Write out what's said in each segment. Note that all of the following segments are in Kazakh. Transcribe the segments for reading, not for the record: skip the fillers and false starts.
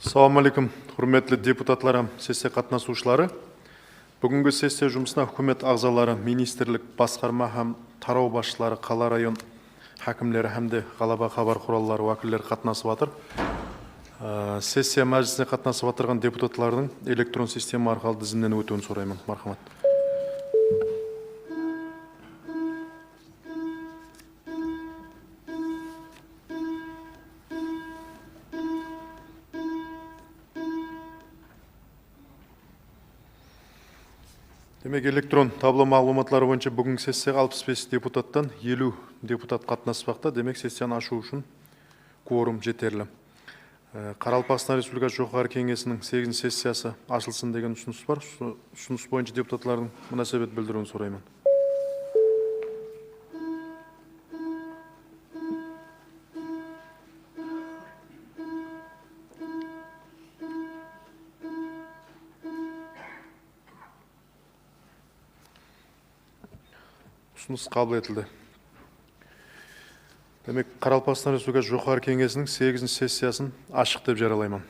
Assalamu алейкум, құрметті депутатларым, сессия қатынасушылары. Бүгінгі сессия жұмысына үкімет ағзалары, министрлік, басқарма һәм тарау басшылары, қала район хакімлері һәмде ғалаба хабар құралдары уәкілдері қатынасып жатыр. Сессия мәжілісіне қатынасып жатырған депутатлардың электрон система арқылы тізімнен өтуін сұраймын. Мархамат. Демек, электрон табло мағлұматлары бойынша бүгінгі сессияға 65 депутаттан 50 депутат қатынаспақта. Демек, сессияны ашу үшін кворум жетерлі. Қаралпақстан Республикасы жоғары кеңесінің 8 сессиясы ашылсын деген ұсыныс бар. Ұсыныс бойынша депутатлардың мұнасабет білдіруін сұраймын. Ұсыныс қабыл етілді. Демек, Қаралпақстан Республикасы жоғары кеңесінің 8 сессиясын ашық деп жариялаймын.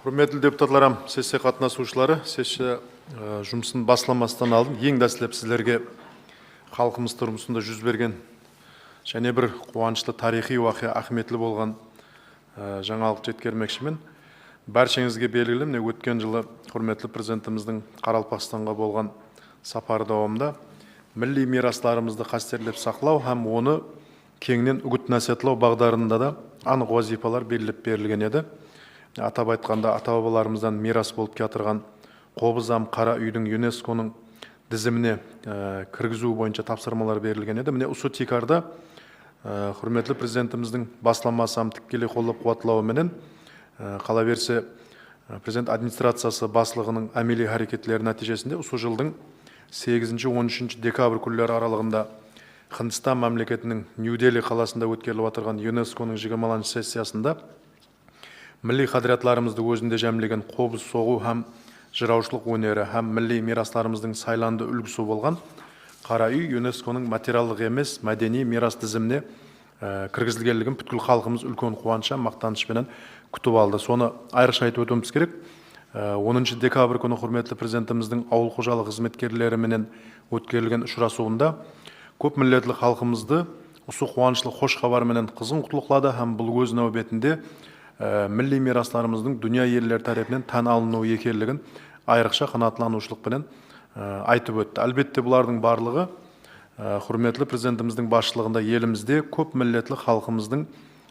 Құрметті депутатларым, сессия қатынасушылары, сессия жұмысын басламастан алдым. Ең дәстілеп сіздерге халқымыз тұрмысында жүз берген және бір қуанышты тарихи уақиға ахметлі болған жаңалық жеткермекшімін. Бәршеңізге белгілі, міне өткен жылы құрметті президентіміздің Қаралпақстанға болған сапары давамында милли мирастарымызды қастерлеп сақлау һәм оны кеңінен үгіт насихатлау бағдарында да анық вазифалар белгілеп берілген еді. Атап айтқанда, ата-бабаларымыздан мирас болып келатырған Қобызам Қара үйдің ЮНЕСКОның тізіміне кіргізу бойынша тапсырмалар берілген еді. Міне осы тикарда құрметті президентіміздің басламасам тікелей қолдап қуатлауыменен қала берсе президент администрациясы басшылығының әмели әрекеттері нәтижесінде осы жылдың 8-13 декабрь күндері аралығында Хындыстан мемлекетінің Нью-Дели қаласында өткеріліп отырған ЮНЕСКОның 20-ші сессиясында милли қадіретларымызды өзінде жәмлеген қобыз соғу һәм жыраушылық өнері һәм милли мирастарымыздың сайланды үлгісі болған Қара үй ЮНЕСКОның материалдық емес мәдени мирас тізіміне кіргізілгенлігін бүткіл халқымыз үлкен қуанышпен, мақтанышпен күтіп алды. Соны айрықша айтып өтуіміз керек. 10 декабрь күні құрметті президентіміздің ауыл қожалық қызметкерлеріменен өткерілген ұшырасуында көп милләтлі халқымызды осы қуанышлы хош хабарменен қызғын құттықтады һәм бұл өз нәубетінде милли мирастарымыздың дүния еллері тарапынан тән алынуы екенлігін айрықша қанағаттанушылықпен айтып өтті. Әлбетте бұлардың барлығы құрметті президентіміздің басшылығында елімізде көп милләтлі халқымыздың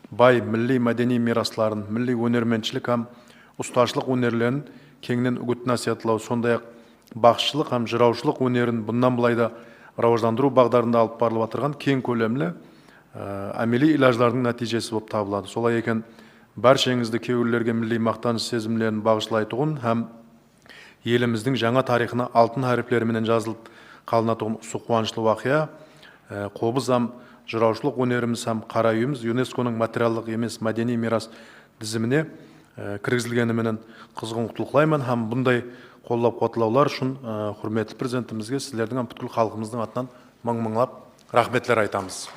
бай милли мәдени мирастарын, милли өнерменшілік һәм ұсташылық өнерлерін кеңінен үгіт насихаттау, сондай-ақ бақшылық һәм жыраушылық өнерін бұндан былай да рауаждандыру бағдарында алып барылып отырған кең көлемлі әмели илаждардың нәтижесі болып табылады. Солай екен, баршаңызды кейбіреулерге милли мақтаныш сезімлерін бағышлайтұғын һәм еліміздің жаңа тарихына алтын әріптерімен жазылып қалынатұғын осы қуанышлы уақия қобыз һәм жыраушылық өнеріміз һәм қара үйіміз ЮНЕСКОның материалдық емес мәдени мирас тізіміне кіргізілгеніменен қызғын құттықтаймын һәм бұндай қолдап қуатлаулар үшін құрметті президентімізге сіздердің һәм бүткіл халқымыздың атынан мың-мыңлап рахметтер айтамыз.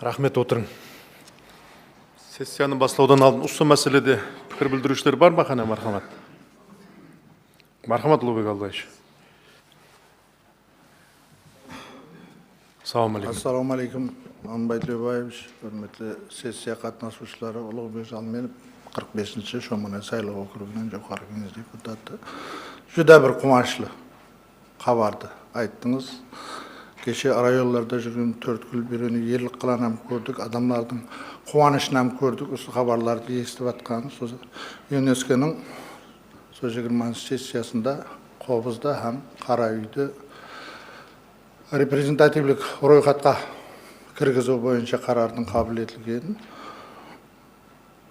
Рахмет, отырың. Сессияны бастаудан алдын осы мәселеде пікір білдірушілер бар ма? Қане, мархамат. Мархамат Ұлыбек Албаевич. Ассаламу алейкум, Анбай Тлеубаевич, құрметті сессия қатынасушылары, Ұлыбек Жалменов, 45-ші Шомыне сайлау округінің жоғарғы кеңес депутаты. Жүдә бір қуанышлы хабарды айттыңыз. Кеше районларда жүрген төрткүл берені ерлік қыланам көрдік, адамлардың қуанышынан көрдік, осы хабарларды естіп атқанын. ЮНЕСКОның 20-ші сессиясында қобызда һәм қара үйді репрезентативлік ройхатқа кіргізу бойынша қарардың қабыл етілгенін.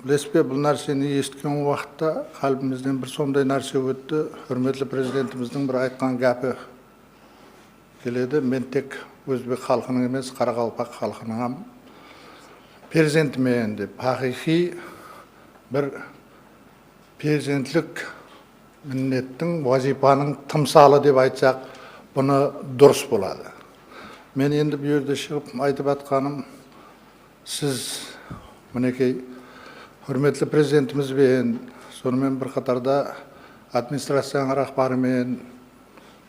Білеспе, бұл нәрсені естіген уақытта қалбімізден бір сондай нәрсе өтті. Құрметті президентіміздің бір айтқан гәпі келеді. Мен тек өзбек халқының емес, Қарақалпақ халқының перзентімен деп, хақиқи бір перзентлік міннеттің, вазипаның тымсалы деп айтсақ, бұны дұрыс болады. Мен енді бұл жерде шығып айтып атқаным, сіз мінекей құрметті президентімізбен, сонымен бір қатарда администрацияның рахбарымен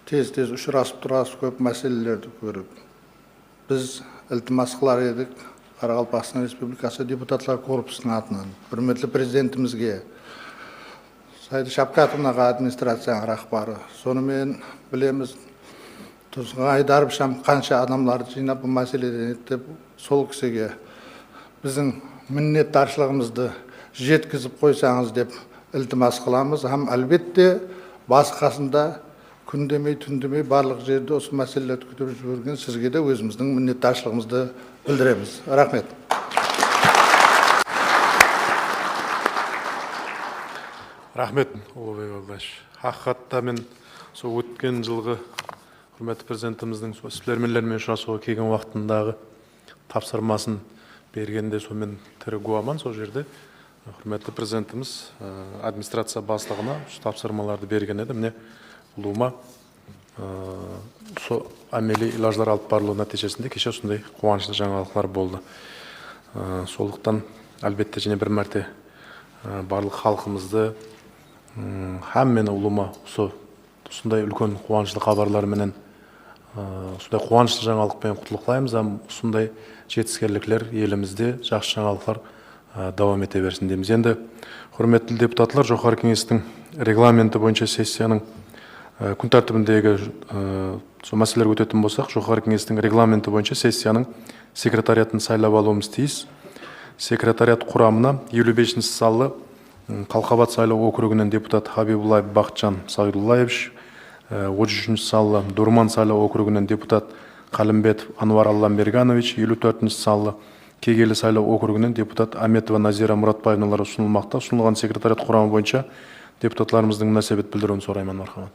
тез-тез ұшырасып тұрасып көп мәселелерді көріп. Біз ілтимас қылар едік Қарақалпақстан Республикасы депутатлар корпусының атынан құрметті президентімізге, Сайды Шапкатовнаға администрацияның рахбары, сонымен білеміз Тұзға Айдарып қанша адамларды жинап бұл мәселеден еттіп, сол кісіге біздің міннеттаршылығымызды жеткізіп қойсаңыз деп ілтимас қыламыз. Һәм әлбетте басқасында күндемей, түндемей барлық жерде осы мәселелерді күтіп жүрген сізге де өзіміздің міннеттаршылығымызды білдіреміз. Рахмет. Рахмет, Ұлыбек Албаевич. Хақиқатта мен сол өткен жылғы құрметті президентіміздің сіздермен ұшырасуға келген уақытындағы тапсырмасын бергенде сонымен тірі гуаман сол жерде құрметті президентіміз администрация басшылығына тапсырмаларды берген еді. Міне ұлыма сол әмели илаждар алып барылу нәтижесінде кеше осындай қуанышты жаңалықтар болды. Сондықтан әлбетте және бір мәрте барлық халқымызды һәм мені ұлыма осындай үлкен қуанышты хабарларменен осындай қуанышты жаңалықпен құттықтаймыз. Осындай жетістіктер елімізде жақсы жаңалықтар давам ете берсін дейміз. Енді құрметті депутаттар, жоғарғы кеңестің регламенті бойынша сессияның күн тәртібіндегі сол мәселелер өтетін болсақ, жоғарғы кеңестің регламенті бойынша сессияның секретариатын сайлап алуымыз тиіс. Секретариат құрамына 55-ші салы Қалқабат сайлау округінен депутат Хабибуллаев Бақытжан Сағидуллаевич, 33 саллы Дурман сайлау округінен депутат Қалымбетов Анвар Алламберганович, 54 саллы Кегелі сайлау округінен депутат Аметова Назира Мұратбаевналар ұсынылмақта. Ұсынылған секретариат құрамы бойынша депутатларымыздың мünәсәбет білдіруін сұраймын, мархамат.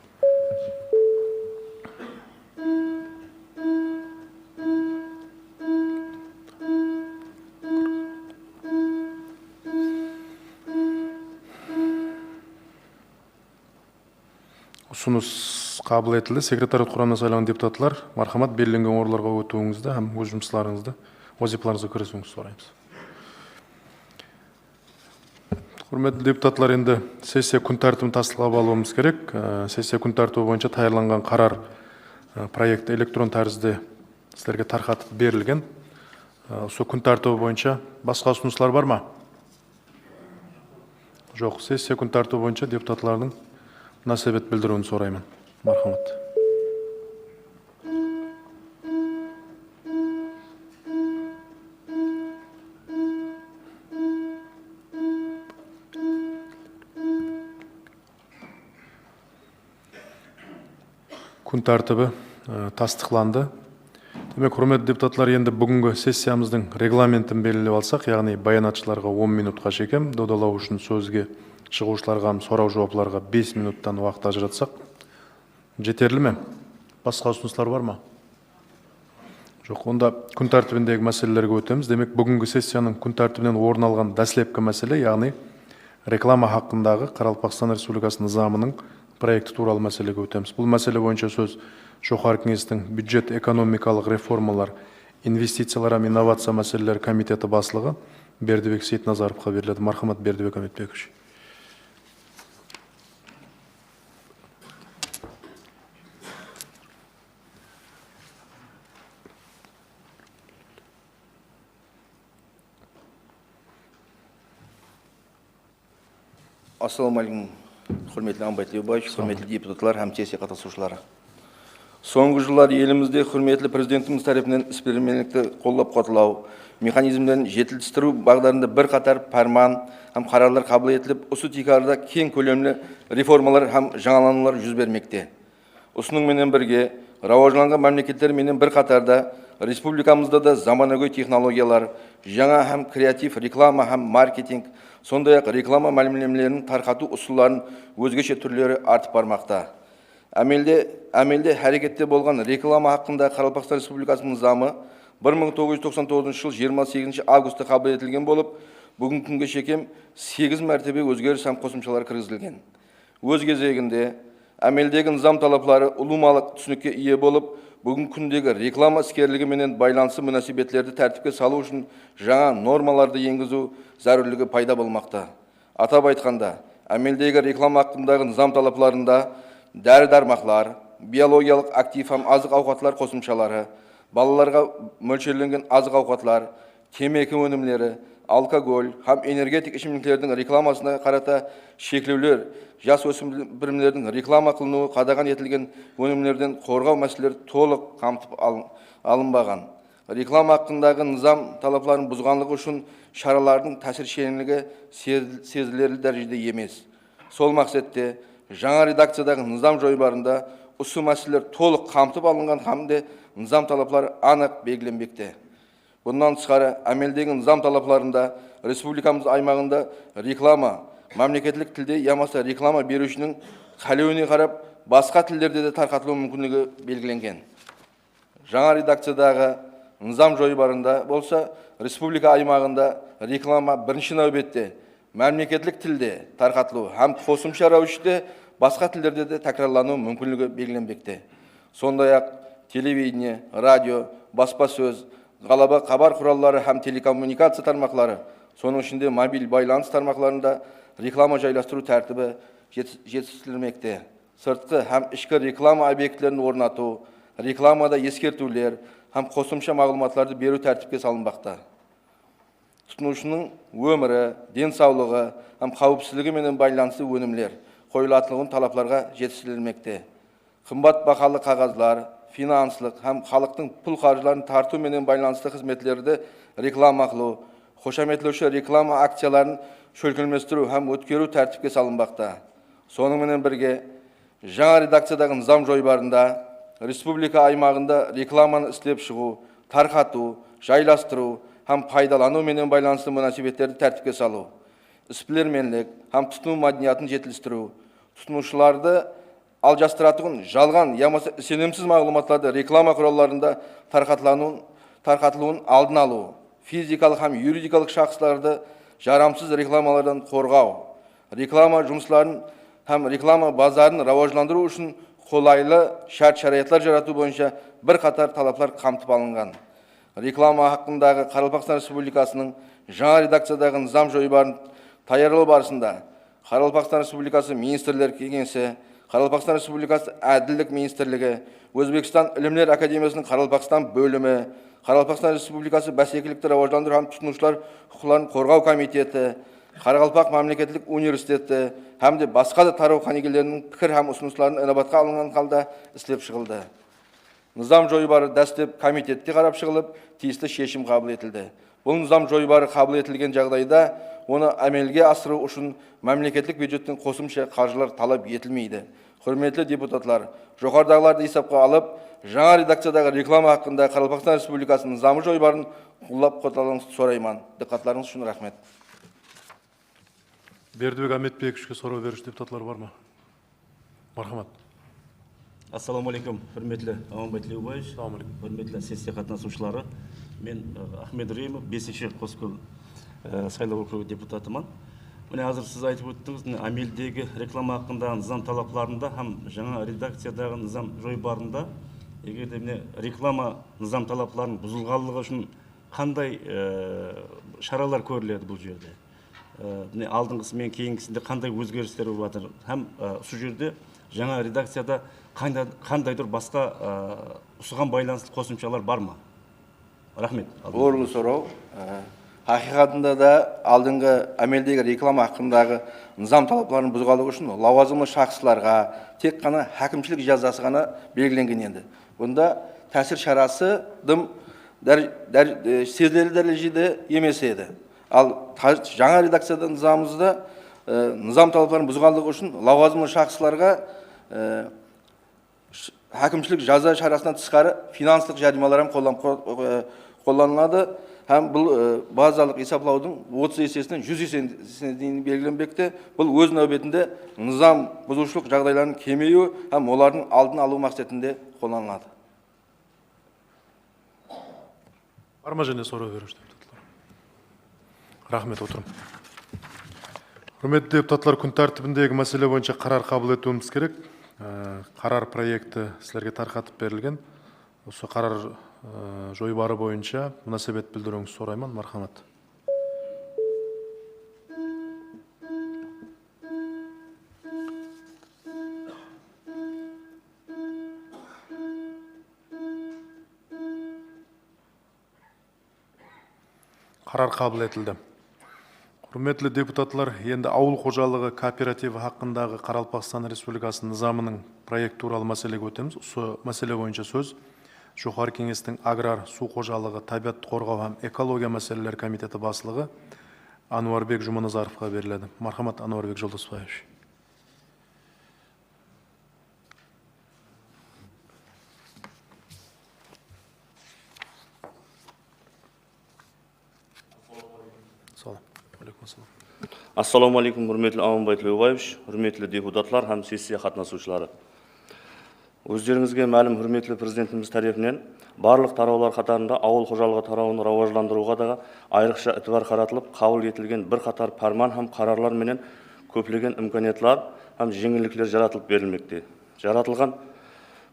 Ұсыныс қабыл етілді. Секретариат құрамына сайланған депутатлар, мархамат, белгіленген орындарга өтуіңізді һәм өз жұмыстарыңызды, вазифаларыңызға кірісуіңізді сұраймыз. Құрметті депутатлар, енді сессия күн тәртібін tasdiqlап алуымыз керек. Сессия күн тәртібі бойынша таярланған қарар проекті электрон тәрізде сіздерге тарқатып берілген. Сол күн тәртібі бойынша басқа ұсыныстар бар ма? Жоқ. Сессия күн тәртібі бойынша депутатлардың мünәсәбет білдіруін сұраймын. Мархамат. Күн тәртібі tasdiqlanды. Демек, құрметті депутатлар, енді бүгінгі сессиямыздың регламентін белгілеп алсақ, яғни баянатшыларға 10 минутқа шекем, додалау үшін сөзге шығушыларға, сұрау жауапларға 5 минуттан уақыт ажыратсақ, жетерлі ме? Басқа ұсыныстар бар ма? Жоқ, онда күн тәртібіндегі мәселелерге өтеміз. Демек, бүгінгі сессияның күн тәртібінен орын алған дәслепкі мәселе, яғни реклама хақындағы Қарақалпақстан Республикасының заңының проекті туралы мәселеге өтеміз. Бұл мәселе бойынша сөз Жоғарғы кеңестің бюджет экономикалық реформалар, инвестициялар һәм инновация мәселелері комитеті басшылығы Бердібек Сейтназаровқа беріледі. Мархамат, Бердібек Аметбекович. Ассалаумалейкум, құрметті Амбай Тілеубаевич, құрметті депутатлар һәм сессия қатысушылары. Соңғы жылдар елімізде құрметті президентіміз тарапынан іс-пәрменлікті қолдап қуаттылау механизмдерін жетілдіру бағдарында бір қатар фарман һәм қарарлар қабыл етіліп, осы текарда кең көлемді реформалар һәм жаңаланулар жүз бермекте. Осыныңменен бірге рауажланған мемлекеттер менен бір қатарда республикамызда да заманауи технологиялар, жаңа һәм креатив реклама һәм маркетинг, сондай-ақ реклама мәлімдемелерін тарқату ұсуларын өзгеше түрлері артып бармақта. Әмелде әрекетте болған реклама хақында Қарақалпақстан Республикасының заңы 1999 жыл 28 августта қабыл етілген болып, бүгінгі күнге шекем 8 мәртебе өзгеріс һәм қосымшалар кіргізілген. Өз кезегінде әмелдегі заң талаптары ұлымалық түсінікке ие болып, бүгінгі күндегі реклама іскерлігі менен байланысы мünәсәбетлерді тәртіпке салу үшін жаңа нормаларды енгізу зәрулігі пайда болмақта. Атап айтқанда, әмелдегі реклама хақындағы заң талапларында дәрі-дәрмақлар, биологиялық актив һәм азық-ауқатлар қосымшалары, балаларға мөлшерленген азық-ауқатлар, темекі өнімдері, алкоголь һәм энергетик ішімдіктердің рекламасына қарата шектеулер, жас өспірімдердің реклама қылынуы қадаған етілген өнімдерден қорғау мәселелері толық қамтып алынбаған. Реклама хақындағы низам талапларын бұзғанлығы үшін шаралардың тәсіршеңлігі сезілерлі дәрежеде емес. Сол мақсатта жаңа редакциядағы низам жойбарында осы мәселелер толық қамтып алынған һәмде низам талаплары анық белгіленбекте. Bundan тышқары, әмелдегі низам талапларында республикамыз аймағында реклама, мемлекеттік тілде ямаса реклама берушінің қалеуіне қарап, басқа тілдерде де тарқатылу мүмкіндігі белгіленген. Жаңа редакциядағы низам жойбарында болса, республика аймағында реклама бірінші нәубетте мемлекеттік тілде тарқатылу һәм қосымша рәвіште басқа тілдерде де тәкрарлану мүмкіндігі белгіленбекте. Сондай-ақ телевидение, радио, баспасөз, ғалаба хабар құралдары һәм телекоммуникация тармақлары, соның ішінде мобиль байланыс тармақларында реклама жайластыру тәртібі жетістірілмекте. Сыртқы һәм ішкі реклама объектілерін орнату, рекламада ескертулер һәм қосымша мағлұматларды беру тәртіпке салынбақта. Тұтынушының өмірі, денсаулығы һәм қауіпсіздігі менен байланысты өнімдер қойылатылған талапларға жетістірілмекте. Қымбат бағалы қағазлар, финанслық һәм халықтың пұл қаржыларын тарту менен байланысты қызметлерді реклама қылу, қошаметлеуші реклама акцияларын шөлкілместіру һәм өткеру тәртіпке салынбақта. Сонымен бірге жаңа редакциядағы низам жойбарында республика аймағында рекламаны істеп шығу, тарқату, жайластыру һәм пайдалану менен байланысты мөнәсәбәттерді тәртіпке салу, іспілерменлік һәм тұтыну мәдениетін жетілістіру, тұтынушыларды алжастыратығын жалған ямасы сенімсіз мағлұматларды реклама құралдарында тарқатылуын алдын алу, физикалық һәм юридикалық шақсыларды жарамсыз рекламалардан қорғау, реклама жұмысларын һәм реклама базарын рауажландыру үшін қолайлы шарт-шараятлар жарату бойынша бір қатар талаплар қамтып алынған. Реклама хақындағы Қарақалпақстан Республикасының жаңа редакциядағы низам жойбарын таярлау барысында Қарақалпақстан Республикасы Министрлер Кеңесі, Қарақалпақстан Республикасы Әділдік Министрлігі, Өзбекстан Ілімдер Академиясының Қарақалпақстан бөлімі, Қарақалпақстан Республикасы Бәсекелікті рауажландыру һәм тұтынушылар құқықтарын қорғау комитеті, Қарақалпақ мемлекеттік университеті һәм басқа да тарау қанегелерінің пікір һәм ұсыныстарын inobatқа алынған қалда істеп шығылды. Низам жойбары дәстеп комитетте қарап шығылып, тиісті шешім қабыл етілді. Бұл низам жойбары қабыл етілген жағдайда оны әмелге асыру үшін мемлекеттік бюджеттен қосымша қаржылар талап етілмейді. Құрметті депутатлар, жоғарыдағыларды есепқа алып, жаңа редакциядағы реклама хақында Қарақалпақстан Республикасының низамы жойбарын қолдап қолдауыңызды сұраймын. Диққатларыңыз үшін рахмет. Бердібек Аметбековичке сұрау беруші депутатлар бар ма? Мархамат. Ассаламу алейкум, құрметті Аманбай Тілеубаевич, құрметті сессия қатысушылары. Мен Ахмед Реймов, 5-ші Қоскөл сайлау округі депутатымын. Міне азыр сіз айтып өттіңіз, амелдегі реклама хақындағы низам талапларында һәм жаңа редакциядағы низам жойбарында, егер де міне реклама низам талапларының бұзылғанлығы үшін қандай шаралар көріледі бұл жерде? Міне алдыңғысы мен кейінгісінде қандай өзгерістер болып жатыр? Һәм осы жерде жаңа редакцияда қандайдыр басқа осыған байланысты қосымшалар бар ма? Рахмет. Орынды сұрау. Хақиқатында да алдыңғы әмелдегі реклама хақындағы низам талапларын бұзғандығы үшін лауазымды шақсыларға тек қана әкімшілік жазасы ғана белгіленген енді. Бұнда тәсір шарасы сезілер дәрежеде емес еді. Ал жаңа редакцияда низамымызда низам талапларын бұзғандығы үшін лауазымды шақсыларға әкімшілік жаза шарасынан тысқары финансылық жарнамалар қолданылады. Һәм бұл базалық есеплаудың 30 есесінен 100 есесіне дейін белгіленбекте. Бұл өз нәубетінде низам бұзушылық жағдайларының кемеюі һәм олардың алдын алу мақсатында қолданылады. Бар ма және сұрау беруші депутатлар? Рахмет, отырым. Құрметті депутатлар, күн тәртібіндегі мәселе бойынша қарар қабыл етуіміз керек. Қарар проекті сіздерге тарқатып берілген. Осы қарар жойбары бойынша мөнәсәбәт білдіруіңізді сұраймын. Мархамат. Қарар қабыл етілді. Құрметті депутатлар, енді ауыл қожалығы кооперативі хақындағы Қарақалпақстан Республикасының низамының проект туралы мәселеге өтеміз. Осы мәселе бойынша сөз Жоғары кеңестің аграр, су қожалығы, табиғатты қорғау һәм экология мәселелері комитеті басшылығы Ануарбек Жұманазаровқа беріледі. Мархамат, Ануарбек Жолдасбаевич. Ассаламу алейкум, құрметті Аманбай Тілеубаевич, құрметті депутатлар һәм сессия қатысушылары. Өздеріңізге мәлім, құрметті президентіміз тарапынан барлық тараулар қатарында ауыл қожалығы тарауын рауажландыруға да айрықша ітібар қаратылып, қабыл етілген бір қатар парман һәм қарарлар менен көптеген имканиятлар һәм жеңілдіктер жаратылып берілмекте. Жаратылған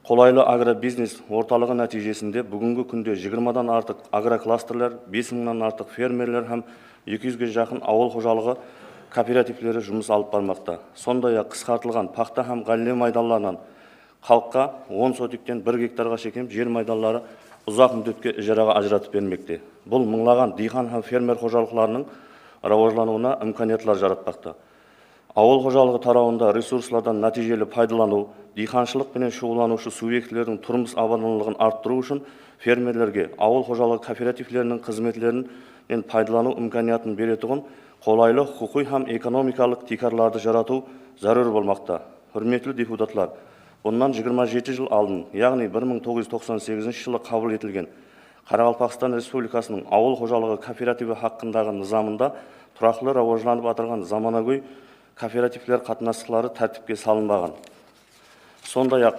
қолайлы агробизнес орталығы нәтижесінде бүгінгі күнде 20-дан артық агрокластерлер, 5000-нан артық фермерлер һәм 200-ге жақын ауыл қожалығы кооперативлері жұмыс алып бармақта. Сондай-ақ қысқартылған пақта һәм ғалле майдаларынан халыққа 10 сотиктен 1 гектарға шекем жер майдалары ұзақ мүддетке ижараға ажыратып бермекте. Бұл мыңлаған диқан һәм фермер қожалықларының рауажлануына имканиятлар жаратпақта. Ауыл қожалығы тарауында ресурслардан нәтижелі пайдалану, диқаншылық пенен шұғыланушы субъектілердің тұрмыс абадылығын арттыру үшін фермерлерге ауыл қожалығы кооперативлерінің қызметлерін пайдалану имканиятын беретұғын қолайлы құқи һәм экономикалық тикарларды жарату зарur болмақта. Hürmetli депутатлар, bundan 27 жыл алдын, яғни 1998 жылы қабыл етілген Қарақалпақстан Республикасының ауыл қожалығы кооперативі хақындағы низамында тұрақлы рауажланып атырған заманауи кооперативлер қатынастықтары тәртіпке салынбаған. Сондай-ақ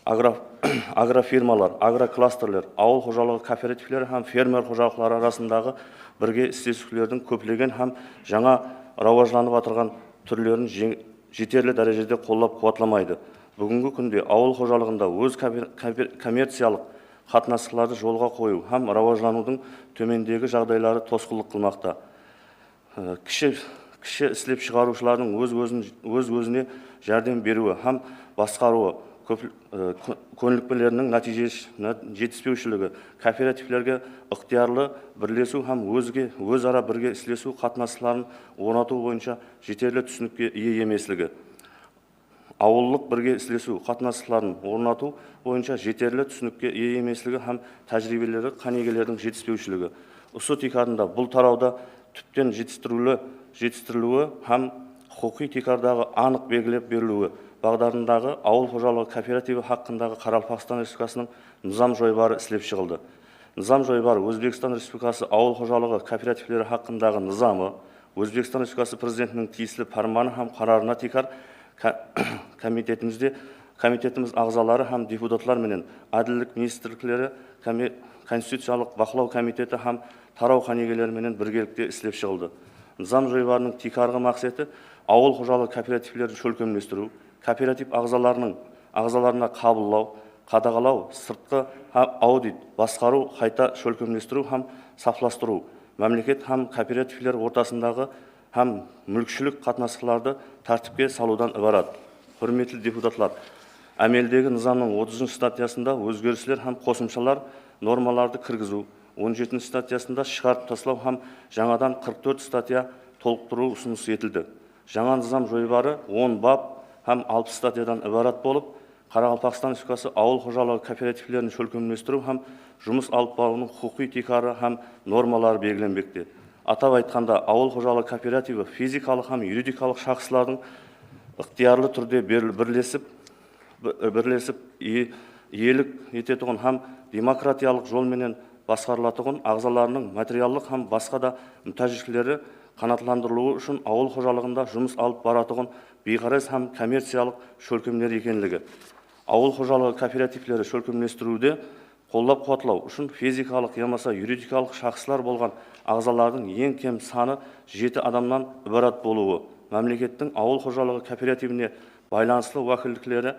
агрофирмалар, агрокластерлер, ауыл қожалығы кооперативлері һәм фермер қожалықтары арасындағы бірге істесушілердің көптеген һәм жаңа рауажланып атырған түрлерін жетерлі дәрежеде қолдап қуатламайды. Бүгінгі күнде ауыл қожалығында өз коммерциялық қатынастықтарды жолға қою һәм рауажланудың төмендегі жағдайлары тосқынлық қылмақта. Кіші істеп шығарушылардың өз-өзіне жәрдем беруі һәм басқаруы, көнілікпелерінің жетіспеушілігі, кооперативлерге ықтиярлы бірлесу һәм өзара бірге істесу қатынастарын орнату бойынша жетерлі түсінікке ие емеслігі. Ауыллық бірге істесу қатынастарын орнату бойынша жетерлі түсінікке ие емеслігі һәм тәжірибелері қанегелердің жетіспеушілігі. Осы тикарында бұл тарауда түптен жетістірілуі һәм құқи тикардағы анық белгілеп берілуі бағдарындағы ауыл қожалығы кооперативі хақындағы Қарақалпақстан Республикасының низам жойбары ісілеп шығылды. Низам жойбары Өзбекстан Республикасы ауыл қожалығы кооперативлері хақындағы низамы, Өзбекстан Республикасы президентінің тиісілі фарманы һәм қарарына тикар комитетіміз ағзалары һәм депутатлар менен әділдік министрліктері, конституциялық бақылау комитеті һәм тарау қанегелері менен біргелікте ісілеп шығылды. Низам жойбарының тикарғы мақсаты ауыл қожалығы кооперативлерін шөлкемлестіру, кооператив ағзаларына қабылдау, қадағалау, сыртқы аудит, басқару, қайта шөлкемлестіру һәм сафластыру, мемлекет һәм кооперативлер ортасындағы һәм мүлікшілік қатынастықтарды тәртіпке салудан ібарат. Hürmetli депутатлар, әмелдегі низамның 30 статьясында өзгерістер һәм қосымшалар нормаларды кіргізу, 17 статьясында шығарып таслау һәм жаңадан 44 статья толықтыру ұсыныс етілді. Жаңа низам жойбары 10 бап һәм 60 статьядан ібарат болып, Қарақалпақстан Республикасы ауыл қожалығы кооперативлерін шөлкемлестіру һәм жұмыс алып барудың құқи тикары һәм нормалары белгіленбекте. Атап айтқанда, ауыл қожалығы кооперативі физикалық һәм юридикалық шақсылардың ықтиярлы түрде бірлесіп иелік ететұғын һәм демократиялық жолменен басқарылатұғын ағзаларының материалдық һәм басқа да мүтәжіліктері қанатландырылуы үшін ауыл қожалығында жұмыс алып баратұғын бейғарез һәм коммерциялық шөлкемлер екенлігі. Ауыл қожалығы кооперативлері шөлкемлестіруде қолдап қуатлау үшін физикалық ямаса юридикалық шақсылар болған ағзалардың ең кем саны 7 адамнан ібарат болуы, мемлекеттің ауыл қожалығы кооперативіне байланысты уәкілдіктері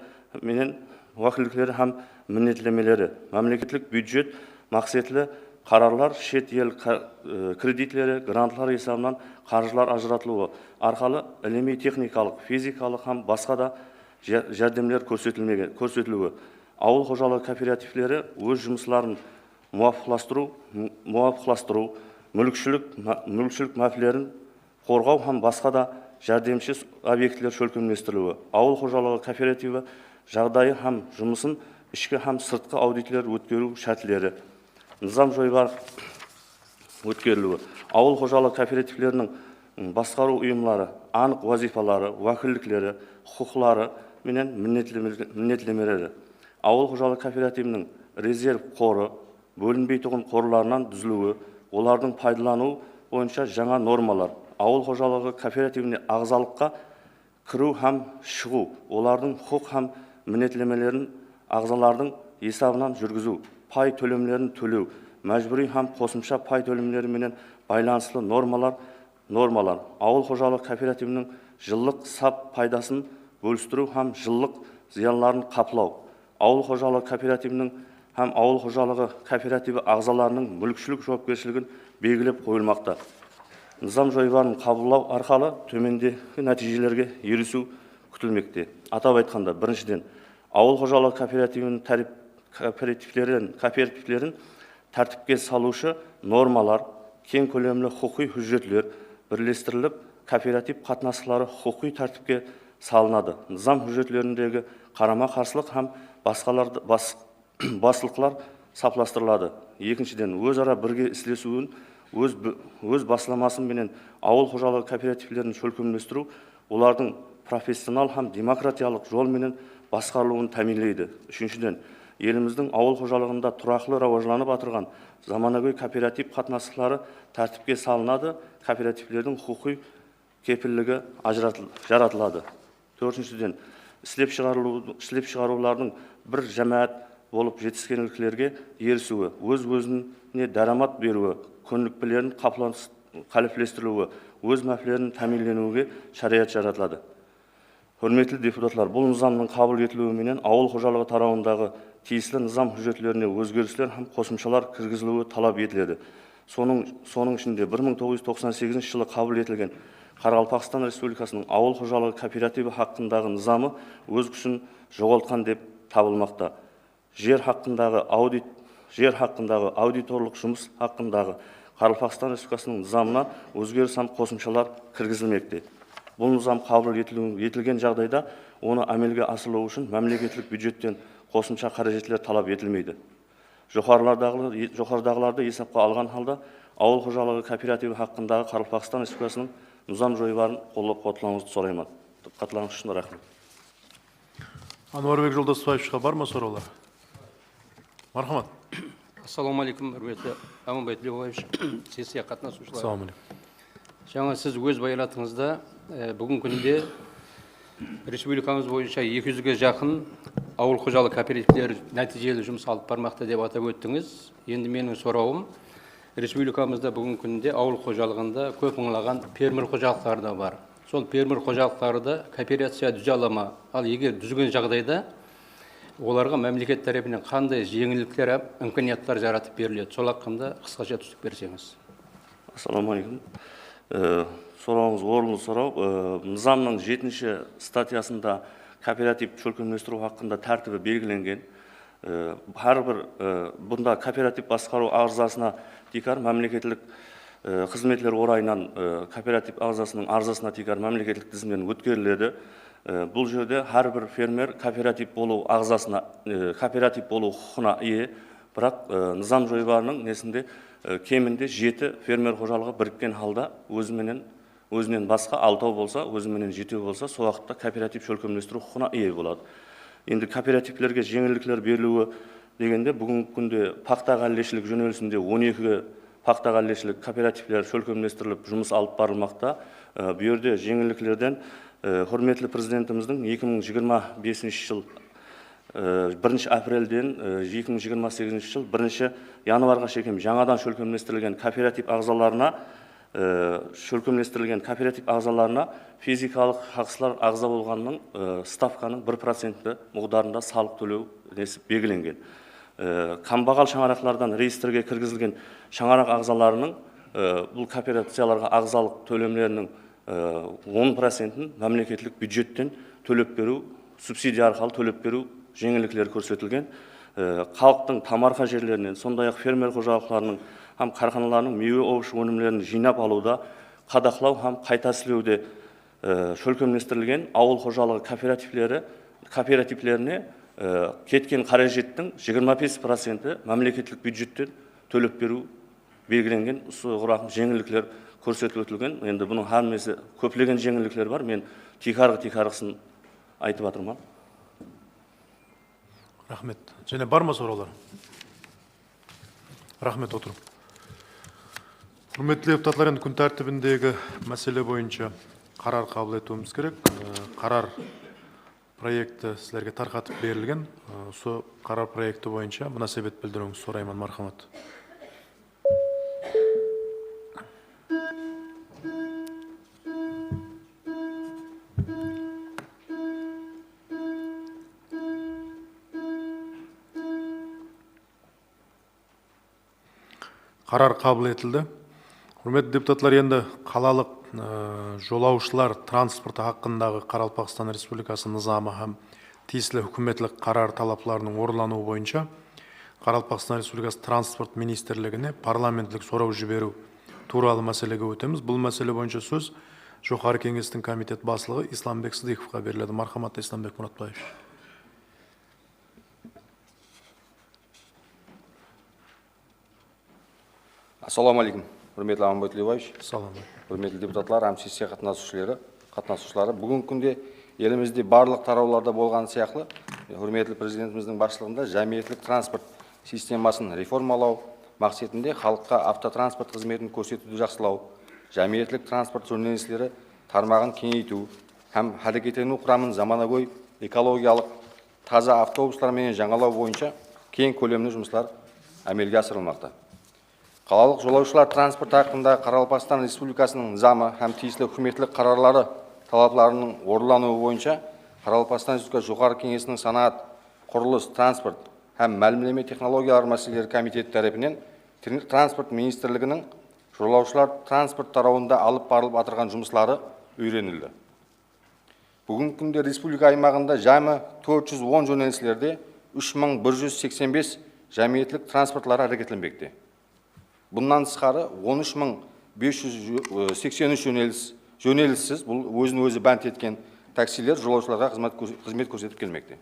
һәм міндеттемелері, мемлекеттік бюджет мақсатлы қарарлар, шет ел кредитлері, грантлар есебінен қаржылар ажыратылуы арқылы ilmi техникалық, физикалық һәм басқа да жәрдемлер көрсетілуі. Ауыл қожалығы кооперативлері өз жұмысларын муафықластыру, мүлікшілік мәселелерін қорғау һәм басқа да жәрдемші объектілер шөлкемлестірілуі. Ауыл қожалығы кооперативі жағдайы һәм жұмысын ішкі һәм сыртқы аудитлер өткеру шәртлері. Низам жойбар өткерілуі. Ауыл қожалығы кооперативлерінің басқару ұйымлары, анық вазифалары, уәкілдіктері, құқылары менен міндеттемелері. Ауыл қожалығы кооперативінің резерв қоры, бөлінбей тұғын қорларынан дүзілуі, олардың пайдалану бойынша жаңа нормалар. Ауыл қожалығы кооперативіне ағзалыққа кіру һәм шығу, олардың құқ һәм міндеттемелерін ағзалардың есабынан жүргізу, пай төлемлерін төлеу, мәжбүри һәм қосымша пай төлемлері менен байланысты нормалар. Ауыл қожалығы кооперативінің жыллық сап пайдасын бөлістіру һәм жыллық зиянларын қаплау. Ауыл қожалығы кооперативінің һәм ауыл қожалығы кооперативі ағзаларының мүлікшілік жауапкершілігін белгілеп қойылмақта. Низам жойбарын қабылдау арқылы төмендегі нәтижелерге ерісу күтілмекте. Атап айтқанда, біріншіден, ауыл қожалығы кооперативлерін тәртіпке салушы нормалар, кең көлемлі құқи хүжетлер бірлестіріліп, кооператив қатынастықтары құқи тәртіпке салынады. Низам хүжетлеріндегі қарама-қарсылық һәм басылықлар сапластырылады. Екіншіден, өзара бірге істесуін өз басыламасын менен ауыл қожалығы кооперативлерін шөлкемлестіру, олардың профессионал һәм демократиялық жолменен басқарылуын тәмінлейді. Үшіншіден, еліміздің ауыл қожалығында тұрақлы рауажланып атырған заманауи кооператив қатынастары тәртіпке салынады, кооперативтердің құқи кепілдігі жаратылады. Төртіншіден, іслеп шығарулардың бір жәмәат болып жетіскенліктерге ерісуі, өз-өзіне дарамат беруі, көндікпілерін қалыптастырылуы, өз мәселелерін тәмінленуге шариғат жаратылады. Hürmetli депутатлар, бұл низамның қабыл етілуіменен ауыл қожалығы тарауындағы тиісті низам хүзетулеріне өзгерістер һәм қосымшалар кіргізілуі талап етіледі. Соның ішінде 1998 жылы қабыл етілген Қарақалпақстан Республикасының ауыл қожалығы кооперативі хақындағы низамы өз күшін жоғалтқан деп табылмақта. Жер хақындағы аудиторлық жұмыс хақындағы Қарақалпақстан Республикасының низамына өзгеріс һәм қосымшалар кіргізілмекте. Бұл низам қабыл етілген жағдайда оны әмелге асырылу үшін мемлекеттік бюджеттен қосымша қаражаттар талап етілмейді. Жоғарыдағыларды есепқа алған халда ауыл қожалығы кооперативі хақындағы Қарақалпақстан Республикасының низам жойбарын қолдап қуатлауыңызды сұраймын. Қатысуыңыз үшін рахмет. Ануарбек Жолдасбаевичқа бар ма сұраулар? Мархамат. Ассалаумалейкум, құрметті Аманбай Тілеубаевич, сессия қатысушылар. Ассалаумалейкум. Жаңа сіз өз баянатыңызда бүгін күнде республикамыз бойынша 200-ге жақын ауыл қожалық кооперативтері нәтижелі жұмыс алып бармақта деп атап өттіңіз. Енді менің сұрауым, республикамызда бүгін күнде ауыл қожалығында көп мыңдаған фермер қожалықтары да бар. Сол фермер қожалықтарда кооперация түзе ала ма? Ал егер түзген жағдайда оларға мемлекет тарапынан қандай жеңілдіктер, имканияттар жаратып беріледі? Сол хақында қысқаша түсінік берсеңіз. Ассалаумалейкум. Сұрауыңыз орынды сұрау. Низамның 7-ші статьясында кооператив шөлкемдестіру хақында тәртібі белгіленген. Әрбір бұнда кооператив басқару ағзасына тикар мемлекеттік қызметлер орайынан кооператив ағзасының арзасына тикар мемлекеттік тізімнен өткеріледі. Бұл жерде әрбір фермер кооператив болу ағзасына, кооператив болу құқына ие, бірақ низам жойбарының несінде кемінде 7 фермер қожалығы біріккен халда өзінен басқа 6 болса, өзіменен 7 болса, сол уақытта кооператив шөлкемдестіру құқына ие болады. Енді кооперативтерге жеңілдіктер берілуі дегенде бүгінгі күнде пақтақ әлдешілік жөнелісінде 12 пақтақ әлдешілік кооперативлер шөлкемдестіріліп жұмыс алып барылмақта. Бұл жерде жеңілдіктерден құрметті президентіміздің 2025 жыл 1 апрельден 2028 жыл 1 январға шейін жаңадан шөлкемдестірілген кооператив ағзаларына физикалық хақсылар ағза болғанның ставканың 1% мағдарында салық төлеу белгіленген. Қамбағал шаңырақтардан реестрге кіргізілген шаңырақ ағзаларының бұл кооперацияларға ағзалық төлемлерінің 10%-ін мемлекеттік бюджеттен төлеп беру, субсидия арқылы төлеп беру жеңілдіктер көрсетілген. Халықтың тамарқа жерлерінен, сондай-ақ фермер қожалықтарының һәм қарханаларының мейве овыш өнімдерін жинап алуда, қадақлау һәм қайта сілеуде шөлкемдестірілген ауыл қожалығы кооперативлеріне кеткен қаражаттың 25% мемлекеттік бюджеттен төлеп беру белгіленген. Соғырақ жеңілдіктер көрсетіліп өтілген. Енді бұның әмесі көптеген жеңілдіктер бар. Мен тикарғысын айтып жатырмын. Рахмет. Және бар ма сұраулар? Рахмет, отырып. Құрметті депутатлар, енді күн тәртібіндегі мәселе бойынша қарар қабыл етуіміз керек. Қарар проекті сіздерге тарқатып берілген. Сол қарар проекті бойынша мұнасебет білдіруіңізді сұраймын, мархамат. Қарар қабыл етілді. Құрметті депутатлар, енді қалалық жолаушылар транспорты хақындағы Қарақалпақстан Республикасы низамы һәм тиісті үкіметтік қарар талапларының орындалуы бойынша Қарақалпақстан Республикасы транспорт министрлігіне парламенттік сұрау жіберу туралы мәселеге өтеміз. Бұл мәселе бойынша сөз жоғары кеңестің комитет басшылығы Исламбек Сыдықовқа беріледі. Мархамат Исламбек Мұратбаевич. Ассаламу алейкум, құрметті Аманбай Тілеубаевич, Салам. құрметті депутатлар, сессия қатысушылары. қатынасушылары, бүгінгі күнде елімізде барлық тарауларда болған сияқты, құрметті президентіміздің басшылығында жәмиеттілік транспорт системасын реформалау мақсатында халыққа автотранспорт қызметін көрсетуді жақсылау, жәмиеттілік транспорт жөнелістері тармағын кеңейту һәм әрекеттену құрамын заманауи экологиялық таза автобустармен жаңалау бойынша кең көлемді жұмыстар әмелге асырылмақта. Қалалық жолаушылар транспорт haqqında Қарақалпақстан Республикасының заңы һәм тиісті үкіметтік қарарлары талапларының орындалуы бойынша Қарақалпақстан Республикасы Жоғары Кеңесінің санат, құрылыс, транспорт һәм мәлімдеме технологиялар мәселелері комитеті тарапынан транспорт министрлігінің жолаушылар транспорт тарауында алып барылып атырған жұмыслары үйренілді. Бүгінгі күнде республика аймағында жамы 410 жөнелістілерде 3185 жәмиеттілік транспортлары әрекетленбекте. Бұнан тысқары 13583 жөнеліссіз, бұл өзін-өзі бәнт еткен таксилер жолаушыларға қызмет көрсетіп келмекте.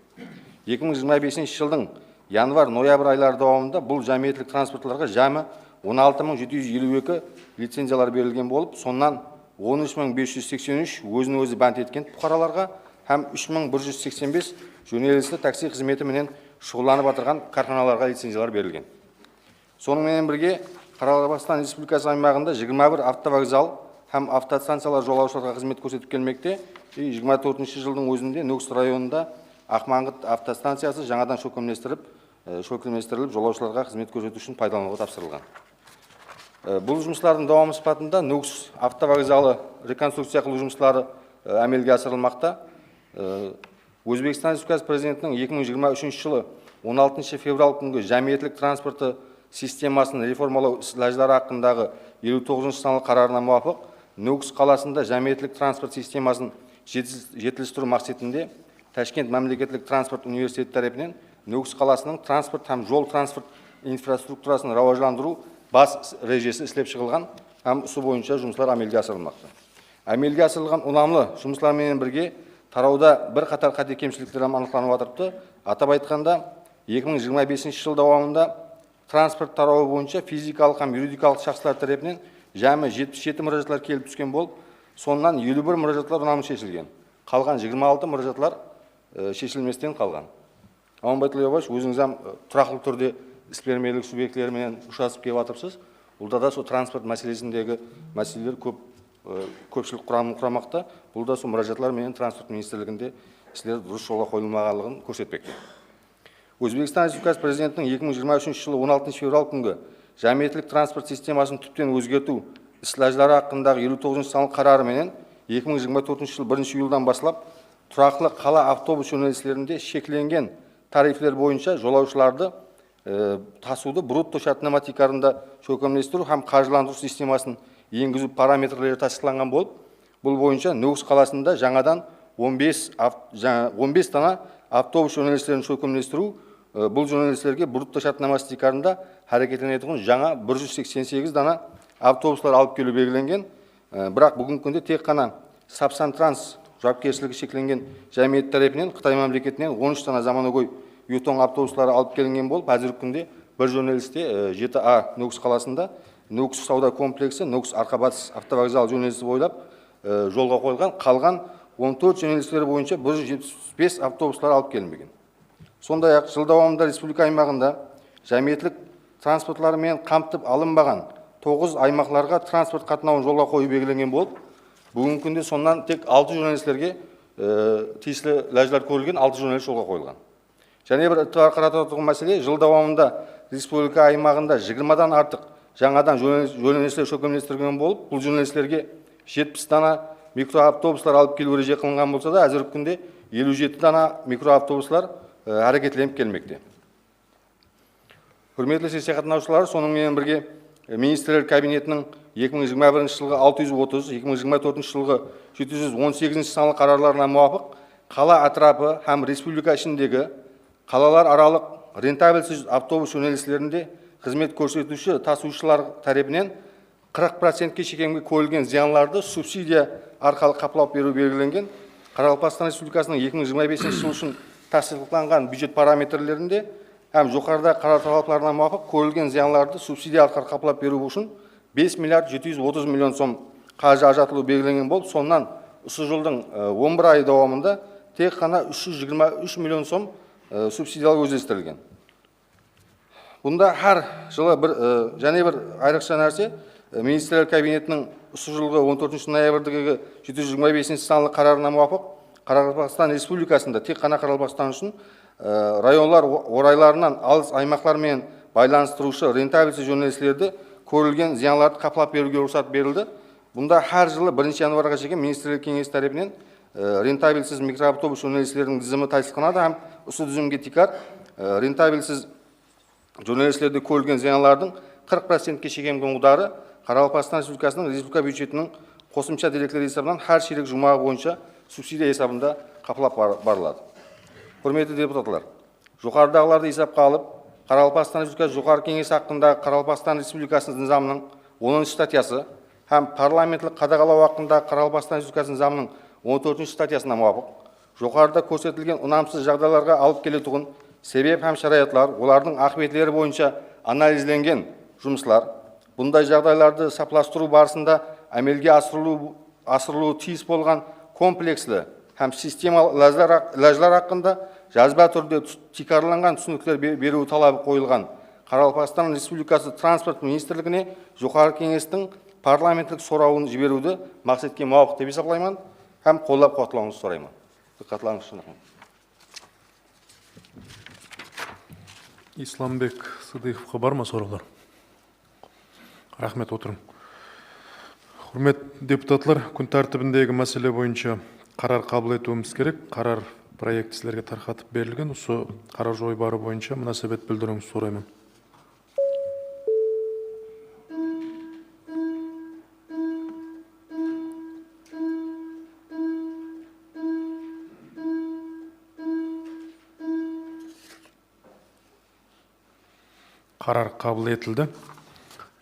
2025 жылдың январ-ноябрь айлары давамында бұл жәмиеттілік транспортларға жамы 16752 лицензиялар берілген болып, соннан 13583 өзін-өзі бәнт еткен бұқараларға һәм 3185 жөнелісті такси қызметі менен шұғыланып атырған карханаларға лицензиялар берілген. Сонымен бірге Қарақалпақстан Республикасы аймағында 21 автовокзал һәм автостанциялар жолаушыларға қызмет көрсетіп келмекте. 24 жылдың өзінде Нөкіс районында Ақмаңғыт автостанциясы жаңадан шөкемдестіріліп жолаушыларға қызмет көрсету үшін пайдалануға тапсырылған. Бұл жұмыстардың давамы сипатында Нөкіс автовокзалы реконструкция қылу жұмыстары әмелге асырылмақта. Өзбекстан Республикасы президентінің 2023 жылы 16 февраль күнгі жәмиеттілік транспорты системасын реформалау іс-шаралары haqqınдағы 59 саналы қарарына муафық Нөкіс қаласында жәмиеттілік транспорт системасын жетілдіру мақсатында Ташкент мемлекеттік транспорт университеті тарапынан Нөкіс қаласының транспорт һәм жол транспорт инфраструктурасын рауажландыру бас режесі іслеп шығылған һәм осы бойынша жұмыстар әмелге асырылмақта. Әмелге асырылған ұнамлы жұмыстармен бірге тарауда бір қатар қате кемшіліктер анықталып отырыпты. Атап айтқанда 2025 жыл давамында транспорт тарауы бойынша физикалық һәм юридикалық шақсылар тарапынан жамы 77 мұражатлар келіп түскен болып, соннан 51 мұражатлар ұнамы шешілген. Қалған 26 мұражатлар шешілместен қалған. Аманбай Тілеубаевич, өзіңіз тұрақлы түрде іс-бермелік субъектілерімен ұшасып келіп жатырсыз. Бұлда да сол транспорт мәселесіндегі мәселелер көпшілік құрамын құрамақта. Бұлда сол мұражатлар менен транспорт министрлігінде істер дұрыс жолға қойылмағандығын көрсетпекте. Өзбекстан Республикасы президентінің 2023 жылы 16 февраль күнгі жәмиеттілік транспорт системасын түптен өзгерту іс-шаралары haqqınдағы 59 саналы қарары менен 2024 жыл 1 июльдан бастап тұрақлы қала автобус жөнелістерінде шекленген тарифлер бойынша жолаушыларды тасуды брутто шартнаматикарында шөкемдестіру һәм қаржыландыру системасын енгізу параметрлері тасқыланған болып, бұл бойынша Нөкіс қаласында жаңадан 15 дана автобус жөнелістерін шөкемдестіру, бұл жөнелістерге брутто шартнаматикарында әрекетленетін жаңа 188 дана автобустар алып келу белгіленген. Бірақ бүгінгі күнде тек қана Сапсан Транс жауапкершілігі шекленген жәмиет тарапынан Қытай мемлекетінен 13 дана заманауи Ютон автобустары алып келінген болып, әзіргі күнде бір жөнелісте 7А Нөкіс қаласында Нөкіс сауда комплексі, Нөкіс Арқабатыс автовокзал жөнелісі бойлап жолға қойылған, қалған 14 жөнелістері бойынша 175 автобустар алып келінбеген. Сондай-ақ жыл давамында республика аймағында жәмиеттілік транспортларымен қамтып алынбаған 9 аймақларға транспорт қатынауын жолға қою белгіленген болып, бүгінгі күнде соннан тек 6 жөнелістерге тиісті ләжілер көрілген 6 жөнеліс жолға қойылған. Және бір қаратып отырған мәселе, жыл давамында республика аймағында 20-дан артық жаңадан жөнелістер шөкемдестірілген болып, бұл жөнелістерге 70 дана микроавтобустар алып келу ереже қылынған болса да, әзіргі күнде 57 дана микроавтобустар әрекетленіп келмекте. Құрметті сессия қатысушылары, сонымен бірге министрлер кабинетінің 2021 жылғы 630, 2024 жылғы 718 саналы қарарларына муафық қала атрапы һәм республика ішіндегі қалалар аралық рентабельсіз автобус жөнелістерінде қызмет көрсетуші тасушылар тарапынан 40%-ке шекемге көрілген зиянларды субсидия арқылы қаплап беру белгіленген. Қарақалпақстан Республикасының 2025 жыл үшін тасdiqlanған бюджет параметрлерінде һәм жоғарыда қарар талаптарына муафық көрілген зиянларды субсидия арқылы қаплап беру үшін 5 миллиард 730 миллион сом қаржы ажыратылу белгіленген болып, соннан осы жылдың 11 ай дауамында тек қана 323 миллион сом субсидиялар өзлестірілген. Бұнда әр жылы және бір айрықша нәрсе, министрлер кабинетінің осы жылғы 14 ноябрьдегі 725 санлы қарарына муафық Қарақалпақстан Республикасында тек қана Қарақалпақстан үшін районлар орайларынан алыс аймақтармен байланыстырушы рентабельсіз жөнелтілерді көрілген зиянларды қаплап беруге рұқсат берілді. Бұнда әр жылы 1 январға шейін министрлер кеңесі тарапынан рентабельсіз микроавтобус жөнелтілердің тізімі тайсылғанады, һәм осы тізімге тикар рентабельсіз жөнелтілерді көрілген зиянлардың 40%-ке шейін қоңдары Қарақалпақстан Республикасының республика бюджетінің қосымша деректері есебінен әр ширек жұмағы бойынша субсидия есебінде қаплап барылады. Құрметті депутаттар, жоғарыдағыларды есепке алып, Қарақалпақстан Республикасы жоғары кеңесі hakkında Қарақалпақстан Республикасының заңының 10 статьясы һәм парламентлік қадағалау hakkında Қарақалпақстан Республикасының заңының 14 статьясына муафық, жоғарыда көрсетілген ұнамсыз жағдайларға алып келетұғын себеп һәм шараятлар, олардың ақыбетлері бойынша анализленген жұмыслар, бұндай жағдайларды сапластыру барысында әмелге асырылуы тиіс болған комплекслі һәм системалы ләжлар hakkında жазба түрде тикарланған түсініктер беру талабы қойылған Қарақалпақстан Республикасы Транспорт министрлігіне жоғары кеңестің парламенттік сұрауын жіберуді мақсатке муафық деп есептеймін һәм қолдап қуатлауыңызды сұраймын. Диққатларыңыз үшін рахмет. Исламбек Сыдықовқа бар ма сұраулар? Рахмет, отырың. Құрмет депутатлар, күн тәртібіндегі мәселе бойынша қарар қабыл етуіміз керек. Қарар проект сіздерге тарқатып берілген. Осы қарар жойбары бойынша мұнасабет білдіруіңізді сұраймын. Қарар қабыл етілді.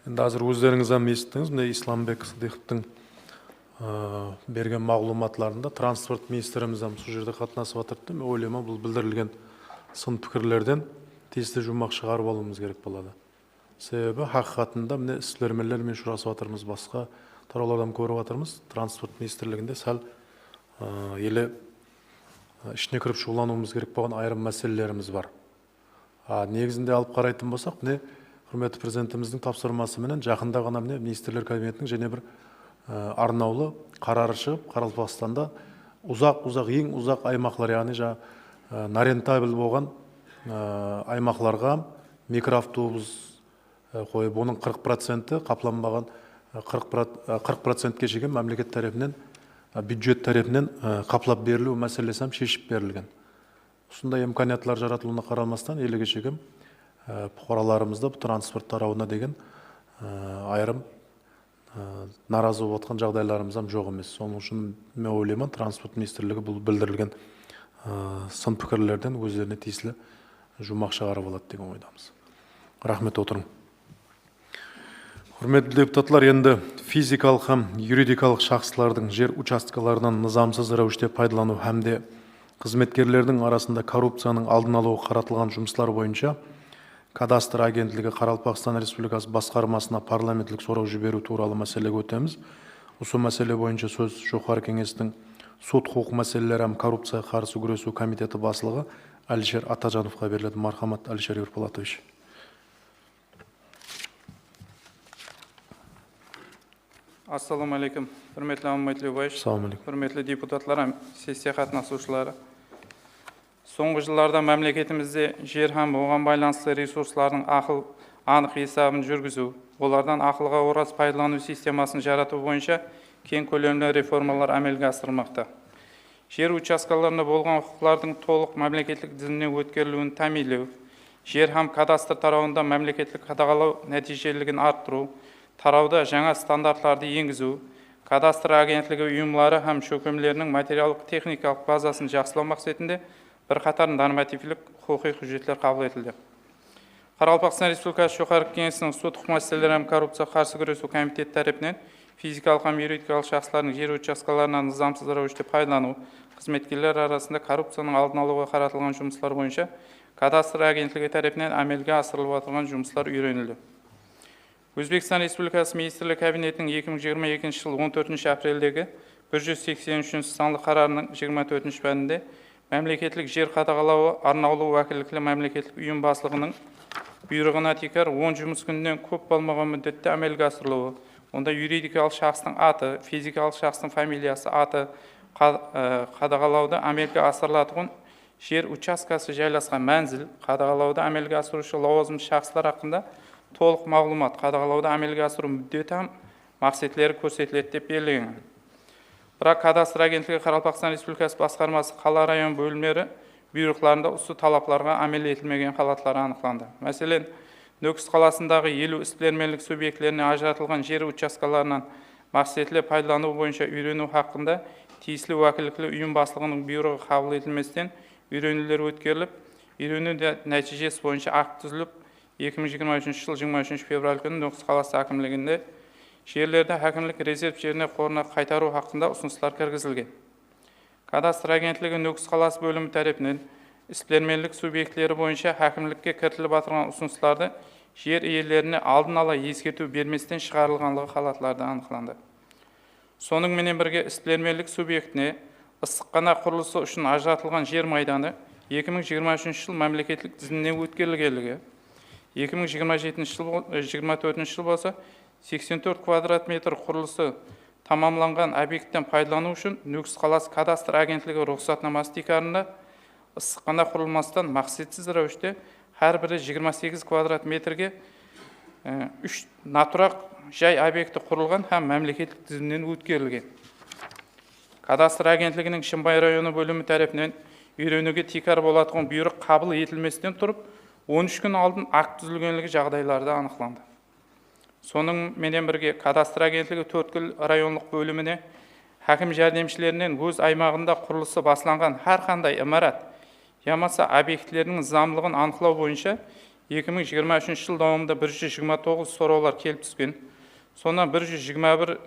Енді азыр өздеріңізден естідіңіз, міне Исламбек Сыдықовтың берген мағлұматларында транспорт министрімізден сол жерде қатынасып жатырды. Мен ойлаймын, бұл білдірілген сын пікірлерден тиісті жұмақ шығарып алуымыз керек болады. Себебі хақиқатында міне істермелермен ұшырасып жатырмыз, басқа тараулардан көріп жатырмыз. Транспорт министрлігінде сәл еле ішіне кіріп шұғылдануымыз керек болған айрым мәселелеріміз бар. Негізінде алып қарайтын болсақ, міне құрметті президентіміздің тапсырмасы менен жақында ғана міне министрлер кабинетінің және бір арнаулы қарары шығып, Қарақалпақстанда ең ұзақ аймақлар, яғни нарентабель болған аймақларға микроавтобус қойып, оның 40% қапланбаған 40%-ке шейін мемлекет тарапынан, бюджет тарапынан қаплап берілу мәселесі шешіп берілген. Осындай имканиятлар жаратылуына қарамастан елге шегім бұқараларымызда транспорт тарауына деген айрым наразы болып отқан жағдайларымыз жоқ емес. Соның үшін мен ойлаймын, транспорт министрлігі бұл білдірілген сын пікірлерден өздеріне тиесілі жұмақ шығарып алады деген ойдамыз. Рахмет, отырың. Құрметті депутатлар, енді физикалық һәм юридикалық шақсылардың жер участкаларынан нызамсыз рәвіште пайдалану һәмде қызметкерлердің арасында коррупцияның алдын алуға қаратылған жұмыстар бойынша кадастр агентлігі Қарақалпақстан Республикасы басқармасына парламентлік сұрау жіберу туралы мәселеге өтеміз. Осы мәселе бойынша сөз жоғары кеңестің сот құқық мәселелері һәм коррупцияға қарсы күресу комитеті басшылығы Әлішер Атажановқа беріледі. Мархамат, Әлішер Ерполатович. Ассаламу алейкум. Құрметті Аманбай Тілеубаевич, құрметті депутатлар, сессия қатынасушылары. Соңғы жылдарда мемлекетімізде жер һәм оған байланысты ресурстардың анық есебін жүргізу, олардан ақылға орас пайдалану системасын жарату бойынша кең көлемді реформалар әмелге асырылмақта. Жер учаскаларында болған құқықтардың толық мемлекеттік тізімнен өткерілуін тәминлеу, жер һәм кадастр тарауында мемлекеттік қадағалау нәтижелілігін арттыру, тарауда жаңа стандарттарды енгізу, кадастр агентлігі ұйымлары һәм шөкемлерінің материалдық техникалық базасын жақсылау мақсатында бірқатар нормативтік құқықтық құжаттар қабыл етілді. Қарақалпақстан Республикасы жоғары кеңесінің сот құқық мәселелері һәм коррупцияға қарсы күресу комитеті тарапынан физикалық һәм юридикалық шахстардың жер учаскаларынан нызамсыз рәвіште пайдалану, қызметкерлер арасында коррупцияның алдын алуға қаратылған жұмыстар бойынша кадастр агентлігі тарапынан әмелге асырылып жатырған жұмыстар үйренілді. Өзбекстан Республикасы министрлер кабинетінің 2022 жыл 14 апрелдегі 183 санлы қарарының 24 бәнінде мемлекеттік жер қадағалауы арнаулы уәкілдікті мемлекеттік ұйым басшылығының бұйрығына текар 10 жұмыс күнінен көп болмаған мүддетте әмелге асырылуы, онда юридикалық шахстың аты, физикалық шахстың фамилиясы аты қадағалауды әмелге асырылатын жер учаскасы жайласқан мәнзіл, қадағалауды әмелге асырушы лауазымды шахстар хақында толық мағлұмат, қадағалауды әмелге асыру мүддеті мақсатлары көрсетіледі деп белгіленген. Бірақ кадастр агентлігі Қарақалпақстан Республикасы басқармасы қала район бөлімдері бұйрықтарында осы талаптарға әмел етілмеген халатлары анықталды. Мәселен, Нөкіс қаласындағы 50 іспетті субъектілеріне ажыратылған жер учаскаларынан мақсатлы пайдалану бойынша үйрену хақында тиісілі уәкілдікті ұйым басшылығының бұйрығы қабыл етілместен үйренулер өткеріліп, үйрену нәтижесі бойынша акт түзіліп, 2023 жыл 23 февраль күні Нөкіс қаласы әкімдігінде жерлерді әкімдік резерв жеріне қорына қайтару хақында ұсыныстар кіргізілген. Кадастр агентлігі Нөкіс қаласы бөлімі тарапынан іспетті субъектілері бойынша әкімдікке кіртіліп атырған ұсыныстарды жер иелеріне алдын ала ескерту берместен шығарылғанлығы халатларды анықталды. Соның менен бірге іспетті субъектіне ыстыққана құрылысы үшін ажыратылған жер майданы 2023 жыл мемлекеттік тізіміне өткерілгендігі, 2027 жыл 24 жыл болса 84 квадрат метр құрылысы тамамланған объекттен пайдалану үшін Нөкіс қаласы кадастр агентлігі рұқсатнамасы тикарында ыстыққана құрылмастан мақсатсыз рәвіште әрбірі 28 квадрат метрге 3 натурал жай объекті құрылған һәм мемлекеттік тізімнен өткерілген. Кадастр агентлігінің Шымбай районы бөлімі тарапынан үйренуге тикар болатын бұйрық қабыл етілместен тұрып, 13 күн алдын акт түзілгенлігі жағдайларда анықталды. Соның менен бірге кадастр агентлігі Төрткүл районлық бөліміне әкім жәрдемшілерінен өз аймағында құрылысы басланған әрқандай имарат, ямаса объектілерінің заңдылығын анықтау бойынша 2023 жыл davomida 129 сұраулар келіп түскен. Сонан 121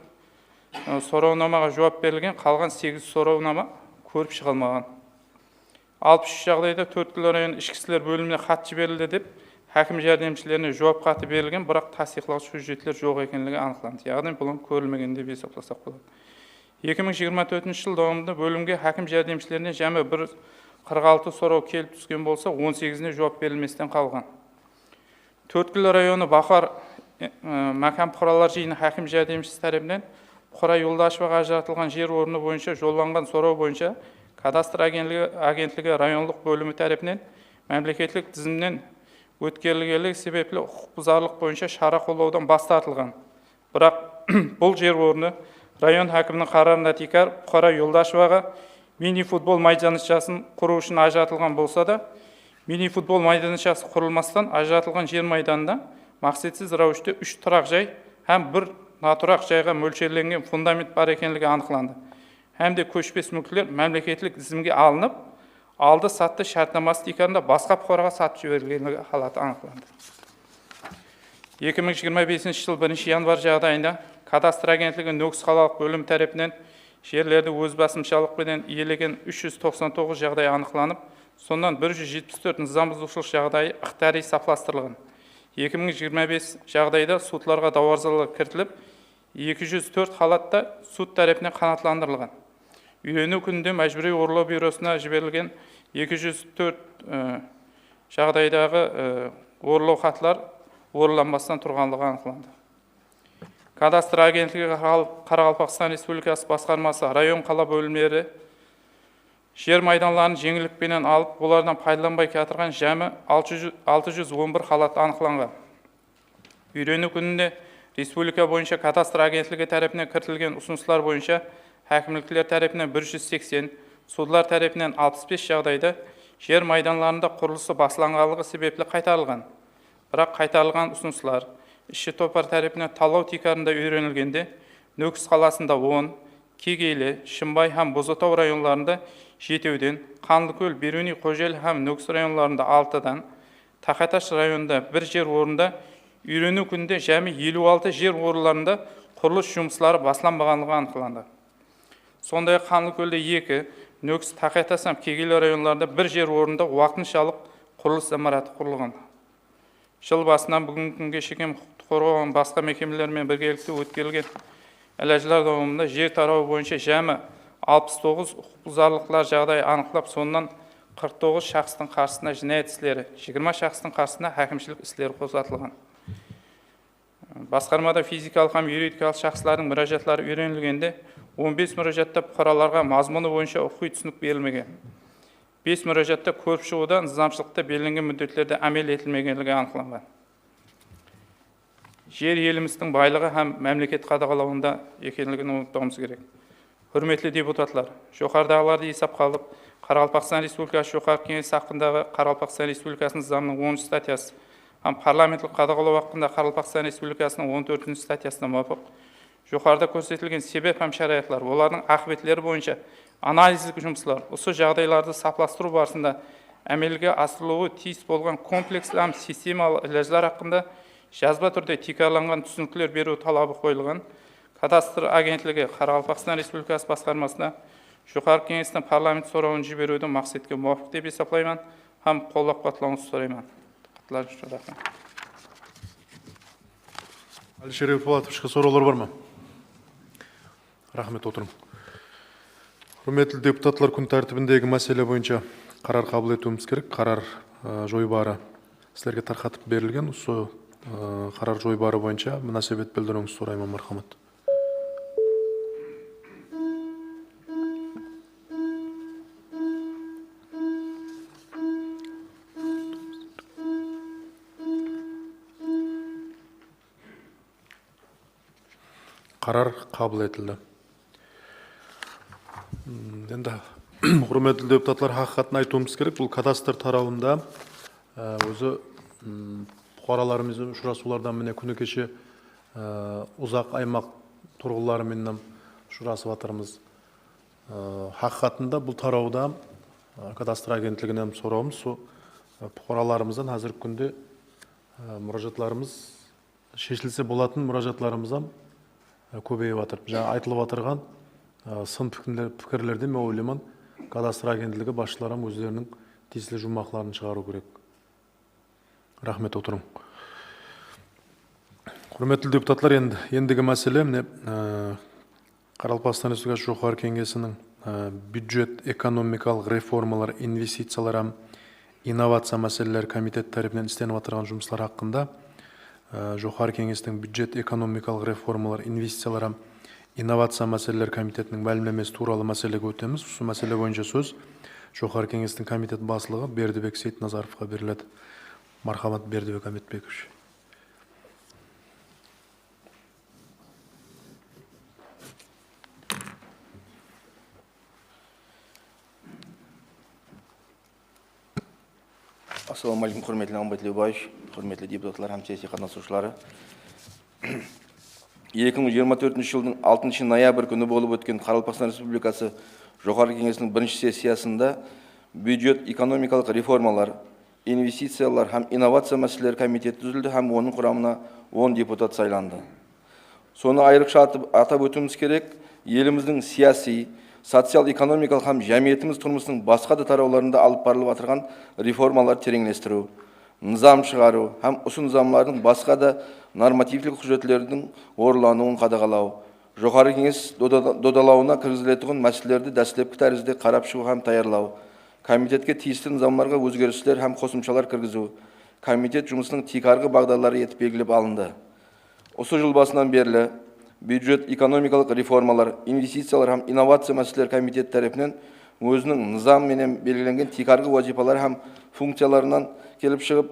сұраунамаға жауап берілген, қалған 8 сұраунама көріп шығылмаған. 63 жағдайда Төрткүл район ішкі істер бөліміне хат жіберілді деп әкім жәрдемшілеріне жауап хаты берілген, бірақ тасдиқлаушы hüжеттер жоқ екенлігі анықталды. Яғни бұл көрілмеген деп есептесек болады. 2024 жыл davomida бөлімге әкім жәрдемшілеріне жәмі 46 сұрау келіп түскен болса, 18-іне жауап берілместен қалған. Төрткүл районы Бақар мәкан құралар жиыны әкім жәрдемшісі тарапынан Қора Юлдашеваға ажыратылған жер орны бойынша жолданған сұрау бойынша кадастр агентлігі районлық бөлімі тарапынан мемлекеттік тізімнен өткерілгенлігі себеплі құқық бұзарлық бойынша шара қолдаудан бас тартылған. Бірақ бұл жер орны район әкімінің қарарында тикар Қора Юлдашеваға мини-футбол майданшасын құру үшін ажыратылған болса да, мини-футбол майданшасы құрылмастан ажыратылған жер майданында мақсатсыз рәвіште 3 тұрақ жай һәм 1 натурал жайға мөлшерленген фундамент бар екенлігі анықталды. Һәм де көшпес мүлкілер мемлекеттік тізімге алынып, алды сатты шартнамасы тикарында басқа қораға сатып жіберілгенлігі халаты анықталды. 2025 жыл 1 январ жағдайында кадастр агентлігі Нөкіс қалалық бөлім тарапынан жерлерді өз басымшылықпен иелеген 399 жағдай анықталып, сондан 174 низам бұзушылық жағдайы ықтияри сапластырылған. 2025 жағдайда судларға дауарзалығы кіртіліп, 204 халатта суд тарапынан қанаттандырылған. Үйрену күнінде мәжбүри орлау бюросына жіберілген 204 жағдайдағы орлау хаттар орыланбастан тұрғанлығы анықталды. Кадастр агентлігі Қарақалпақстан Республикасы басқармасы район қала бөлімдері жер майданларын жеңілдікпенен алып, олардан пайдаланбай кетірген жәмі 611 халат анықталған. Үйрену күнінде республика бойынша кадастр агентлігі тарапынан кіртілген ұсыныстар бойынша әкімдіктер тарапынан 180, судлар тарапынан 65 жағдайда жер майданларында құрылысы басыланғанлығы себеплі қайтарылған. Бірақ қайтарылған ұсыныстар іші топар тарапынан талау тикарында үйренілгенде Нөкіс қаласында 10, Кегейлі, Шымбай һәм Бозатау районларында 7-ден, Қанлыкөл, Беруни, Қожел һәм Нөкіс районларында 6-дан, Тақаташ районында 1 жер орында үйрену күнінде жәмі 56 жер орындарында құрылыс жұмыстары басланбағанлығы анықталды. Сондай Қанлыкөлде 2, Нөкіс, Тақаташ һәм Кегейлі районларында 1 жер орында уақытыншалық құрылыс имараты құрылған. Жыл басынан бүгінгі күнге шейін құқық қорғау басқа мекемелермен біргелікте өткерілген ләжілар дауымында жер тарауы бойынша жәмі 69 құқық бұзарлықтар жағдайы анықталып, сонынан 49 шақстың қарсысына жинайет істері, 20 шақстың қарсысына әкімшілік істері қозғатылған. Басқармада физикалық һәм юридикалық шақсылардың müracaатлары үйренілгенде 15 müracaатта бұқараларға мазмұны бойынша оқи түсінік берілмеген. 5 müracaатта көріп шығуда нызамшылықта белгіленген міндеттерді әмел етілмегенлігі анықталған. Жер еліміздің байлығы һәм мемлекет қадағалауында екенлігін ұмытпауымыз керек. Hürmetli депутатлар, жоғарыдағыларды есапқа алып, Қарақалпақстан Республикасы Жоғарғы Кеңесі хақындағы Қарақалпақстан Республикасының заңының 10 статьясы һәм парламенттік қадағалау хақында Қарақалпақстан Республикасының 14 статьясына муафиқ жоғарыда көрсетілген себеп һәм шараятлар, олардың ақыбетлері бойынша анализдік жұмыстар, осы жағдайларды сапыластыру барысында әмелге асырылуы тиіс болған комплекслі һәм системалы ләжілар хақында жазба түрде текарланған түсініктер беру талабы қойылған. Кадастр агентлігі Қарақалпақстан Республикасы басқармасына жоғарғы кеңестің парламент сұрауын жіберуді мақсатқа муафиқ деп есаплаймын һәм қолдап қабылдауыңызды сұраймын. Алишер Евпатовичке сұраулар бар ма? Рахмет, отырың. Құрметті депутатлар, күн тәртібіндегі мәселе бойынша қарар қабыл етуіміз керек. Қарар жойбары сіздерге тарқатып берілген. Осы қарар жойбары бойынша мünasebet білдіруіңізді сұраймын, мархамат. Қарар қабыл етілді. Енді құрметті депутатлар, хақиқатын айтуымыз керек. Бұл кадастр тарауында өзі бұқараларымыздың ұшырасулардан міне күні кеше ұзақ аймақ тұрғыларымен ұшырасып жатырмыз. Хақиқатында бұл тарауда кадастр агентлігінен сұрауымыз, бұқараларымыздан қазіргі күнде мұражатларымыз шешілсе болатын мұражатларымыздан көбейіп жатыр. Жаңа айтылып отырған сын пікірлерде мен ойлаймын, кадастр агентлігі басшыларым өздерінің тиісті жұмбақтарын шығару керек. Рахмет, отырың. Құрметті депутатлар, ендігі мәселе Қарақалпақстан Республикасы Жоғарғы Кеңесінің бюджет, экономикалық реформалар, инвестициялар, инновация мәселелер комитет тарапынан істеніп отырған жұмыстар хақында Жоғарғы Кеңестің бюджет, экономикалық реформалар, инвестициялар, инновация мәселелер комитетінің мәлімдемесі туралы мәселеге өтеміз. Осы мәселе бойынша сөз Жоғарғы Кеңестің комитет басшылығы Бердібек Сейтназаровқа беріледі. Мархамат, Бердібек Аметбекович. Ассалаумағалейкум, құрметті Аманбай Тілеубаевич, құрметті депутатлар һәм сессия қатысушылары. 2024 жылдың 6 ноябрь күні болып өткен Қарақалпақстан Республикасы Жоғарғы Кеңесінің бірінші сессиясында бюджет, экономикалық реформалар, инвестициялар һәм инновация мәселелері комитеті түзілді һәм оның құрамына 10 депутат сайланды. Соны айрықша атап өтуіміз керек, еліміздің сияси, социал-экономикалық һәм жәмиетіміз тұрмысының басқа да тарауларында алып барылып отырған реформалар тереңдестіру, низам шығару һәм осы низамлардың басқа да нормативтік құжаттардың орындалуын қадағалау, жоғарғы кеңес додалауына кіргізілетін мәселелерді дәстүрлі тәрізде қарап шығу һәм даярлау, комитетке тиісті низамларға өзгерістер һәм қосымшалар кіргізу, комитет жұмысының тиkargы бағдарлары етіп белгілеп алынды. Осы жыл басынан бері бюджет, экономикалық реформалар, инвестициялар һәм инновация мәселелер комитет тарапынан өзінің низам менен белгіленген тиkargы вазифалар һәм функцияларынан келіп шығып,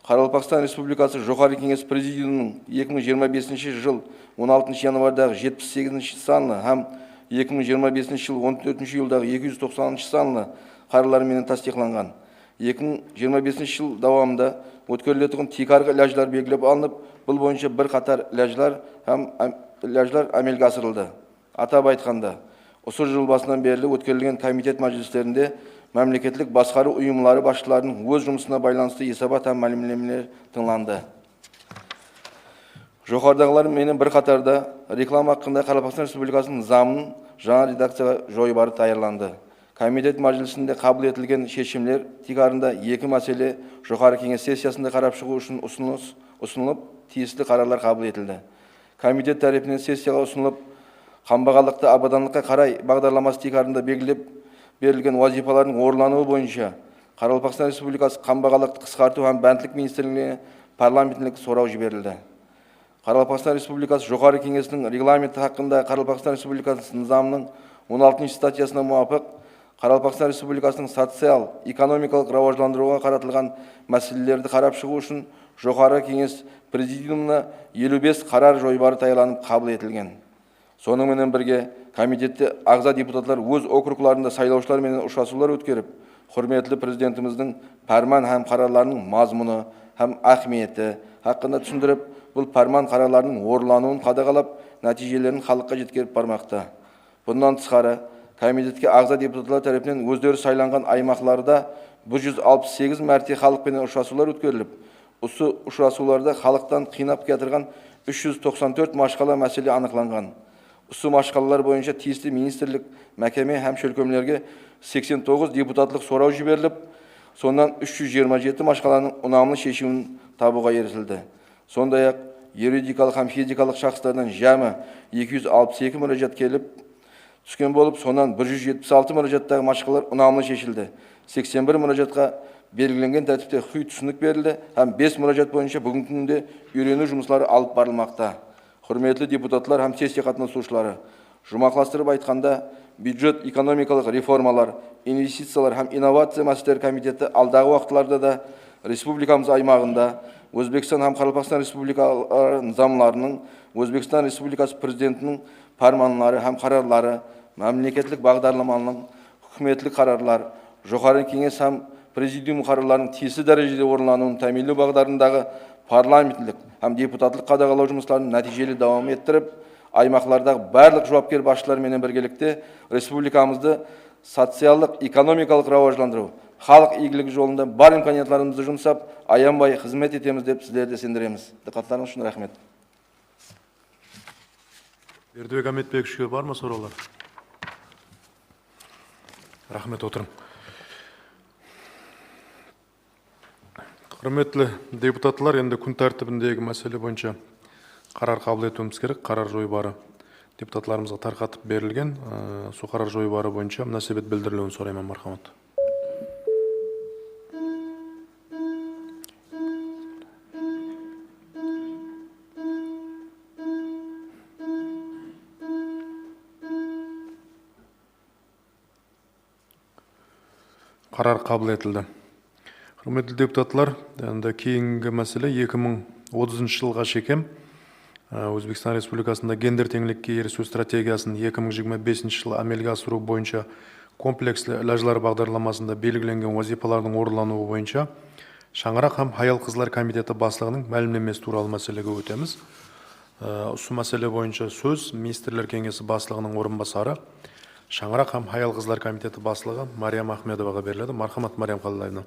Қарақалпақстан Республикасы Жоғарғы Кеңес Президиумының 2025 жыл 16 январдағы 78 санлы һәм 2025 жыл 14 июльдағы 290 санлы қарарларымен тасдиқланған. 2025 жыл давамында өткөрүлөтүн тиkargы ләжлар белгілеп алынып, бұл бойынша бір қатар ләжлар әмелге асырылды. Атап айтқанда, осы жыл басынан бері өткөрүлген комитет мәжілістерінде мемлекеттік басқару ұйымлары басшыларының өз жұмысына байланысты есабат һәм мәлімдемелер тыңланды. Жоғарыдағылар менен бір қатарда реклама хақында Қарақалпақстан Республикасының заңының жаңа редакцияға жойбары даярланды. Комитет мәжілісінде қабыл етілген шешімдер тиkarında 2 мәселе жоғарғы кеңес сессиясында қарап шығу үшін ұсынылып, тиісті қарарлар қабыл етілді. Комитет тарапынан сессияға ұсынылып қамбағалдықты абаданлыққа қарай бағдарламасы текарында белгілеп берілген вазифалардың орындалуы бойынша Қарақалпақстан Республикасы қамбағалдықты қысқарту һәм бәнтілік министрлігіне парламенттік сұрау жіберілді. Қарақалпақстан Республикасы Жоғары Кеңесінің регламенті хақында Қарақалпақстан Республикасы низамының 16 статьясына муафиқ Қарақалпақстан Республикасының социал-экономикалық рауажландыруға қаратылған мәселелерді қарап шығу үшін Жоғары Кеңес президиумына 55 қарар жойбары тағайындалып қабыл етілген. Сонымен бірге комитетте ағза депутаттар өз округларында сайлаушылармен ұшырасулар өткеріп, құрметті президентіміздің фарман һәм қарарларының мазмұны һәм ахметі хақында түсіндіріп, бұл фарман қарарларының орындалуын қадағалап, нәтижелерін халыққа жеткізіп бармақта. Бұдан тысқары, комитетке ағза депутаттар тарапынан өздері сайланған аймақтарда 168 мәрте халықпен ұшырасулар өткеріліп, осы ұшырасуларда халықтан қинап кетірген 394 машқала мәселе анықталған. Осы машқалалар бойынша тиісті министрлік, мәкеме һәм шөлкөмлерге 89 депутатлық сұрау жіберіліп, сондан 327 машқаланың ұнамлы шешімін табуға ерісілді. Сондай-ақ юридикалық һәм физикалық шақстардан жәмі 262 мүраджат келіп түскен болып, сондан 176 мүраджаттағы машқалар ұнамлы шешілді. 81 мүраджатқа белгіленген тәртіпте құй түсінік берілді, һәм 5 мүраджат бойынша бүгінгі күнде үйрену жұмыстары алып барылмақта. Құрметті депутаттар һәм сессия қатысушылары, жұмақластырып айтқанда, бюджет экономикалық реформалар, инвестициялар һәм инновация мәселелері комитеті алдағы уақытларда да республикамыз аймағында Өзбекстан һәм Қарақалпақстан Республикалары низамларының, Өзбекстан Республикасы президентінің фарманлары һәм қарарлары, мемлекеттік бағдарламаның, үкіметтік қарарлар, жоғары кеңес һәм президиум қарарларының тиісті дәрежеде орындалуын тәмінлеу бағдарындағы парламенттік һәм депутатлық қадағалау жұмыстарын нәтижелі давам еттіріп, аймақтардағы барлық жауапкер басшылармен біргелікте республикамызды социалдық, экономикалық рауажландыру, халық игілігі жолында бар имканиятларымызды жұмсап, аянбай қызмет етеміз деп сіздерді сендіреміз. Диққаттарыңыз үшін рахмет. Бердібек Аметбековичке бар ма сұраулар? Рахмет, отырың. Құрметті депутаттар, енді күн тәртібіндегі мәселе бойынша қарар қабыл етуіміз керек. Қарар жойбары депутаттарымызға тарқатып берілген. Сол қарар жойбары бойынша мұнасебет білдірілуін сұраймын, мархамат. Қарар қабыл етілді. Құрметті депутаттар, енді кейінгі мәселе 2030 жылға шекем Өзбекстан Республикасында гендер теңлікке ерісу стратегиясын 2025 жылы әмелге асыру бойынша комплекслі ләжлар бағдарламасында белгіленген вазифалардың орындалуы бойынша Шаңырақ һәм аял қызлар комитеті басшылығының мәлімдемесі туралы мәселеге өтеміз. Осы мәселе бойынша сөз министрлер кеңесі басшылығының орынбасары Шаңырақ һәм аял қызлар комитеті басшылығы Мариям Ахмедоваға беріледі. Мархамат, Мариям Қаллаевна.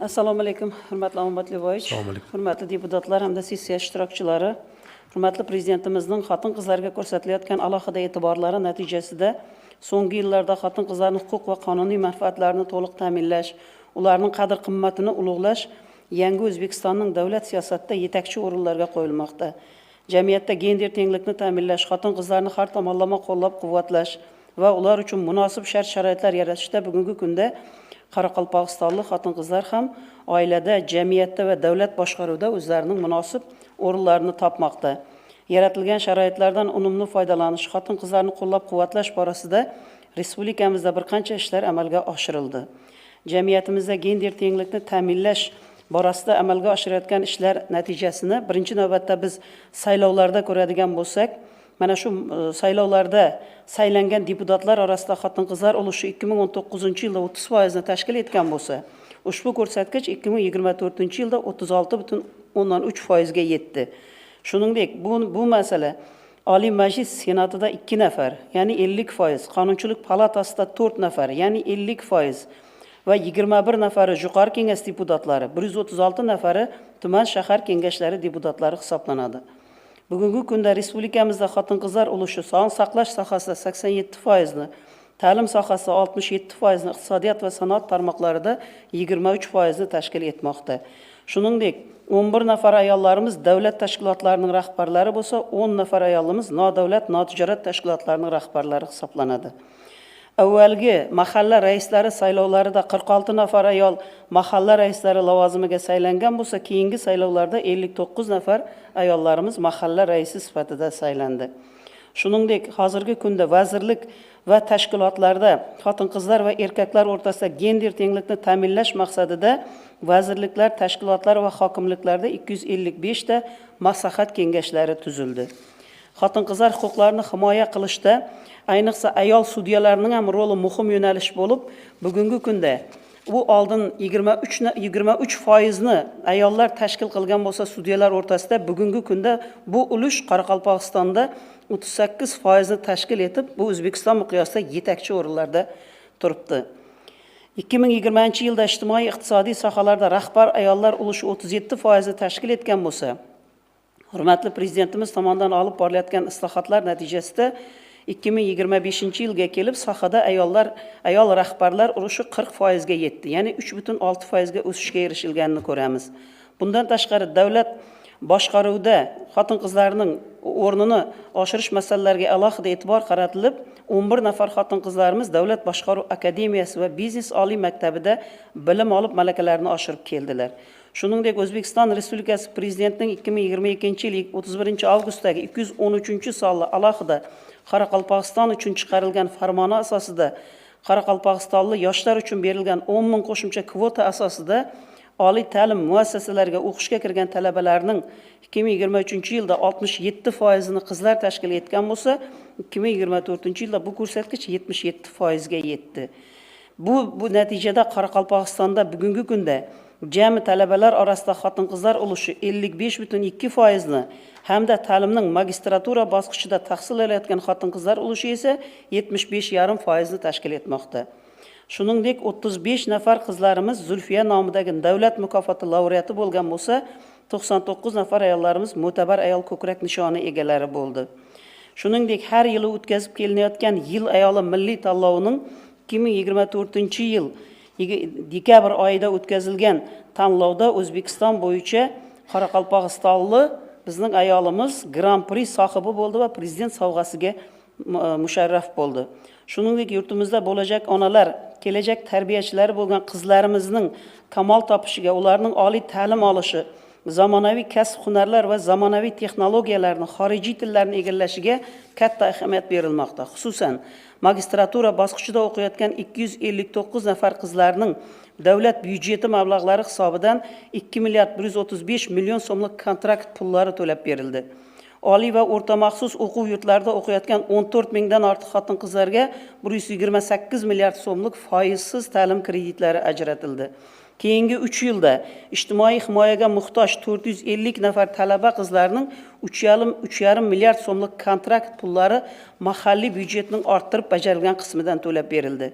Assalomu alaykum, hurmatli Ahmad Livoyich, hurmatli deputatlar hamda sessiya ishtirokchilari. Hurmatli prezidentimizning xotin-qizlarga ko'rsatilayotgan alohida e'tiborlari natijasida so'nggi yillarda xotin-qizlarning huquq va qonuniy manfaatlarini to'liq ta'minlash, ularning qadr-qimmatini ulug'lash yangi O'zbekistonning davlat siyosatida yetakchi o'rinlarga qo'yilmoqda. Jamiyatda gender tenglikni ta'minlash, xotin-qizlarni har tomonlama qo'llab-quvvatlash va ular uchun munosib shart-sharoitlar yaratishda bugungi kunda Qoraqalpog'istonlik xotin-qizlar ham oilada, jamiyatda va davlat boshqaruvida o'zlarining munosib o'rinlarini topmoqda. Yaratilgan sharoitlardan unumli foydalanish, xotin-qizlarni qo'llab-quvvatlash borasida respublikamizda bir qancha ishlar amalga oshirildi. Jamiyatimizda gender tenglikni ta'minlash borasida amalga oshirayotgan ishlar natijasini birinchi navbatda biz saylovlarda ko'radigan bo'lsak, mana shu saylovlarda saylangan deputatlar orasida xotin-qizlar ulushi 2019-yilda 30% ni tashkil etgan bo'lsa, ushbu ko'rsatkich 2024-yilda 36,3% ga yetdi. Shuningdek, bu masala Oliy Majlis Senatida 2 nafar, ya'ni 50%, Qonunchilik palatasida 4 nafar, ya'ni 50% va 21 nafari Yuqori Kenges deputatlari, 136 nafari tuman shahar kengashlari deputatlari hisoblanadi. Bugungi kunda respublikamizda xotin-qizlar ulushi sog'liqni saqlash sohasida 87% ni, ta'lim sohasida 67% ni, iqtisodiyot va sanoat tarmoqlarida 23% ni tashkil etmoqda. Shuningdek, 11 nafar ayollarimiz davlat tashkilotlarining rahbarlari bo'lsa, 10 nafar ayolimiz nodavlat notijorat tashkilotlarining rahbarlari hisoblanadi. Avvalgi mahalla raislari saylovlarida 46 nafar ayol mahalla raislari lavozimiga saylangan bo'lsa, keyingi saylovlarda 59 nafar ayollarimiz mahalla raisi sifatida saylandi. Shuningdek, hozirgi kunda vazirlik va tashkilotlarda xotin-qizlar va erkaklar o'rtasida gender tenglikni ta'minlash maqsadida vazirliklar, tashkilotlar va hokimliklarda 255 ta maslahat kengashlari tuzildi. Xotin-qizlar huquqlarini himoya qilishda ayniqsa ayol sudyalarning ham roli muhim yo'nalish bo'lib, bugungi kunda bu oldin 23% ayollar tashkil qilgan bo'lsa, sudyalar o'rtasida bugungi kunda bu ulush Qoraqalpog'istonda 38% tashkil etib, bu O'zbekiston miqyosida yetakchi o'rinlarda turibdi. 2020-yilda ijtimoiy iqtisodiy sohalarda rahbar ayollar ulushi 37% tashkil etgan bo'lsa, hurmatli prezidentimiz tomonidan olib borilayotgan islohotlar natijasida 2025-yilga kelib sohada ayol rahbarlar ulushi 40% ga yetdi. Ya'ni 3,6% ga o'sishga erishilganini ko'ramiz. Bundan tashqari davlat boshqaruvda xotin-qizlarning o'rnini oshirish masalalariga alohida e'tibor qaratilib, 11 nafar xotin-qizlarimiz Davlat boshqaruv akademiyasi va biznes oliy maktabida bilim olib malakalarini oshirib keldilar. Shuningdek, O'zbekiston Respublikasi Prezidentining 2022-yil 31-avgustdagi 213-sonli alohida Qoraqalpog'iston uchun chiqarilgan farmoni asosida Qoraqalpog'istonlik yoshlar uchun berilgan 10 ming qo'shimcha kvota asosida oliy ta'lim muassasalariga o'qishga kirgan talabalarning 2023-yilda 67%ni qizlar tashkil etgan bo'lsa, 2024-yilda bu ko'rsatkich 77% ga yetdi. Bu natijada Qoraqalpog'istonda bugungi kunda jami talabalar orasida xotin-qizlar ulushi 55,2% ni hamda ta'limning magistratura bosqichida tahsil olayotgan xotin-qizlar ulushi esa 75,5% ni tashkil etmoqda. Shuningdek, 35 nafar qizlarimiz Zulfiya nomidagi davlat mukofoti laureati bo'lgan bo'lsa, 99 nafar ayollarimiz mo'tabar ayol ko'krak nishoni egalari bo'ldi. Shuningdek, har yili o'tkazib kelinayotgan Yil ayoli milliy tanlovining 2024-yil dekabr oyida o'tkazilgan tanlovda O'zbekiston bo'yicha Qoraqalpog'istonlik bizning ayolimiz Grand Prix sohibi bo'ldi va prezident sovg'asiga musharraf bo'ldi. Shuningdek, yurtimizda bo'lajak onalar, kelajak tarbiyachilari bo'lgan qizlarimizning kamol topishiga, ularning oliy ta'lim olishi, zamonaviy kasb-hunarlar va zamonaviy texnologiyalarni, xorijiy tillarni egallashiga katta ahamiyat berilmoqda. Xususan, magistratura bosqichida o'qiyotgan 259 nafar qizlarning davlat byudjeti mablag'lari hisobidan 2 milliard 135 million so'mlik kontrakt pullari to'lab berildi. Oliy va o'rta maxsus o'quv yurtlarida o'qiyotgan 14 mingdan ortiq xotin-qizlarga 128 milliard so'mlik foizsiz ta'lim kreditlari ajratildi. Keyingi 3 yilda ijtimoiy himoyaga muhtoj 450 nafar talaba qizlarning 3,5 milliard so'mlik kontrakt pullari mahalliy byudjetning orttirib bajarilgan qismidan to'lab berildi.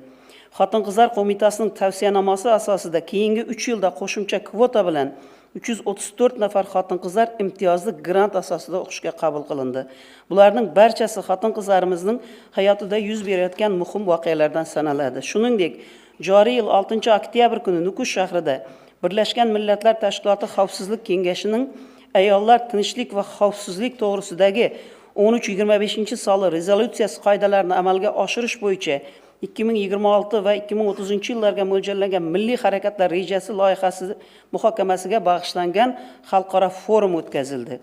Xotin-qizlar qo'mitasining tavsiyanomasi asosida keyingi 3 yilda qo'shimcha kvota bilan 334 nafar xotin-qizlar imtiyozli grant asosida o'qishga qabul qilindi. Bularning barchasi xotin-qizlarimizning hayotida yuz berayotgan muhim voqealardan sanaladi. Shuningdek, joriy yil 6 oktyabr kuni Nukus shahrida Birlashgan Millatlar Tashkiloti Xavfsizlik kengashining ayollar tinchlik va xavfsizlik to'g'risidagi 1325-sonli rezolyutsiyasi qoidalarini amalga oshirish bo'yicha 2026 va 2030 yillarga mo'ljallangan milliy harakatlar rejasi loyihasi muhokamasiga bag'ishlangan xalqaro forum o'tkazildi.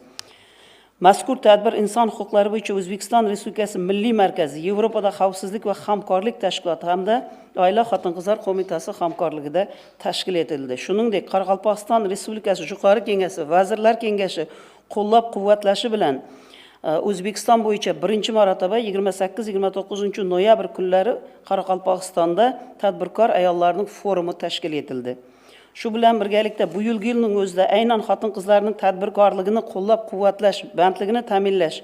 Mazkur tadbir Inson huquqlari bo'yicha O'zbekiston Respublikasi Milliy markazi, Yevropada xavfsizlik va hamkorlik tashkiloti hamda Oila xotin-qizlar qo'mitasi hamkorligida tashkil etildi. Shuningdek, Qoraqalpog'iston Respublikasi Yuqori kengashi, Vazirlar kengashi qo'llab-quvvatlashi bilan O'zbekiston bo'yicha birinchi marotaba 28-29 noyabr kunlari Qoraqalpog'istonda tadbirkor ayollarning forumi tashkil etildi. Shu bilan birgalikda bu yilgi yilning o'zida aynan xotin-qizlarning tadbirkorligini qo'llab-quvvatlash, bandligini ta'minlash,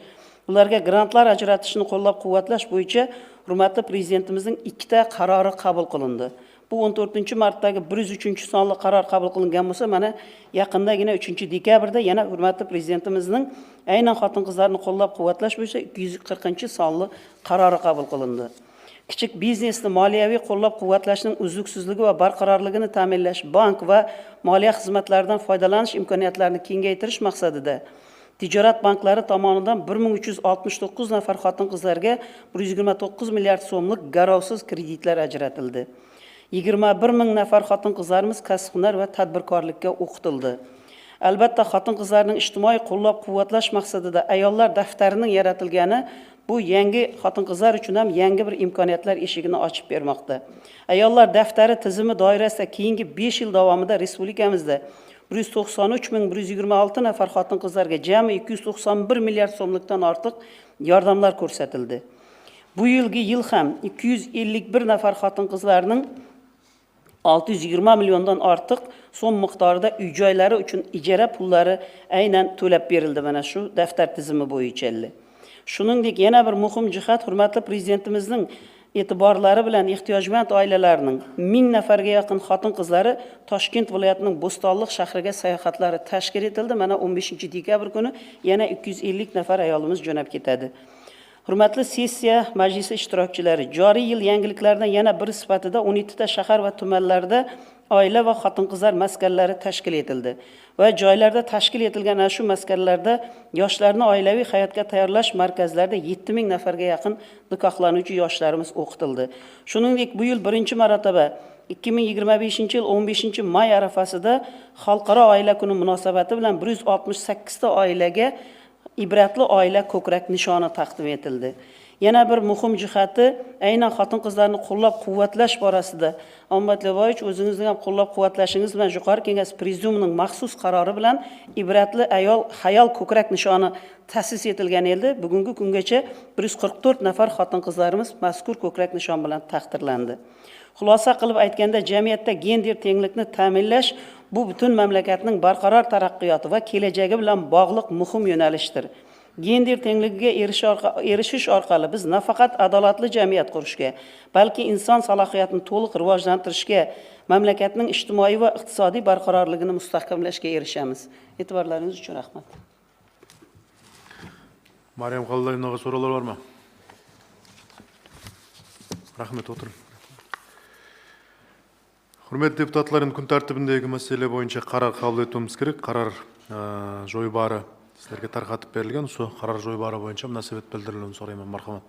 ularga grantlar ajratishni qo'llab-quvvatlash bo'yicha hurmatli prezidentimizning 2 ta qarori qabul qilindi. Bu 14-martdagi 103-sonli qaror qabul qilingan bo'lsa, mana yaqindagina 3-dekabrda yana hurmatli prezidentimizning aynan xotin-qizlarni qo'llab-quvvatlash bo'yicha 240-sonli qarori qabul qilindi. kichik biznesni moliyaviy qo'llab-quvvatlashning uzluksizligi va barqarorligini ta'minlash, bank va moliya xizmatlaridan foydalanish imkoniyatlarini kengaytirish maqsadida tijorat banklari tomonidan 1369 nafar xotin-qizlarga 129 milliard so'mlik garovsiz kreditlar ajratildi. 21 ming nafar xotin-qizlarimiz kasb-hunar va tadbirkorlikka o'qitildi. Albatta, xotin-qizlarning ijtimoiy qo'llab-quvvatlash maqsadida ayollar daftarining yaratilgani bu yangi xotin-qizlar uchun ham yangi bir imkoniyatlar eshigini ochib bermoqda. Ayollar daftari tizimi doirasida keyingi 5 yil davomida respublikamizda 193.126 nafar xotin-qizlarga jami 291 milliard so'mlikdan ortiq yordamlar ko'rsatildi. Bu yilgi yil ham 251 nafar xotin-qizlarning 620 milliondan ortiq so'm miqdorida uy-joylari uchun ijara pullari aynan to'lab berildi mana shu daftar tizimi bo'yicha. Shuningdek, yana bir muhim jihat, hurmatli prezidentimizning e'tiborlari bilan ehtiyojmand oilalarning 1000 nafarga yaqin xotin-qizlari Toshkent viloyatining Bo'stonliq shahriga sayohatlari tashkil etildi. Mana 15 dekabr kuni yana 250 nafar ayolimiz jo'nab ketadi. Hurmatli sessiya majlisi ishtirokchilari, joriy yil yangiliklaridan yana bir sifatida 17 ta shahar va tumanlarda oila va xotin-qizlar maskanlari tashkil etildi va joylarda tashkil etilgan ana shu maskanlarda yoshlarni oilaviy hayotga tayyorlash markazlarida 7000 nafarga yaqin nikohlanuvchi yoshlarimiz o'qitildi. Shuningdek, bu yil birinchi marotaba 2025-yil 15 may arafasida Xalqaro oila kuni munosabati bilan 168 ta oilaga ibratli oila ko'krak nishoni taqdim etildi. Yana bir muhim jihati, aynan xotin-qizlarni qo'llab-quvvatlash borasida Omonbatliboyevich o'zingizning ham qo'llab-quvvatlashingiz bilan Yuqori Kengash prezidiumining maxsus qarori bilan ibratli hayol ko'krak nishoni ta'sis etilgan edi. Bugungi kungacha 144 nafar xotin-qizlarimiz mazkur ko'krak nishon bilan taqdirlandi. Xulosa qilib aytganda, jamiyatda gender tenglikni ta'minlash bu butun mamlakatning barqaror taraqqiyoti va kelajagi bilan bog'liq muhim yo'nalishdir. Gender tengligiga erishish orqali biz nafaqat adolatli jamiyat qurishga, balki inson salohiyatini to'liq rivojlantirishga, mamlakatning ijtimoiy va iqtisodiy barqarorligini mustahkamlashga erishamiz. E'tiborlaringiz uchun rahmat. Maryam Qallayevnaga so'rovlar bormi? Rahmat, o'tiring. Hurmatli deputatlar, kun tartibindagi masala bo'yicha qaror qabul etishimiz kerak. Qaror jo'ybari sizlarga tarqatib berilgan. Shu qaror jo'ybari bo'yicha munosabat bildirilishini so'rayman. Marhamat.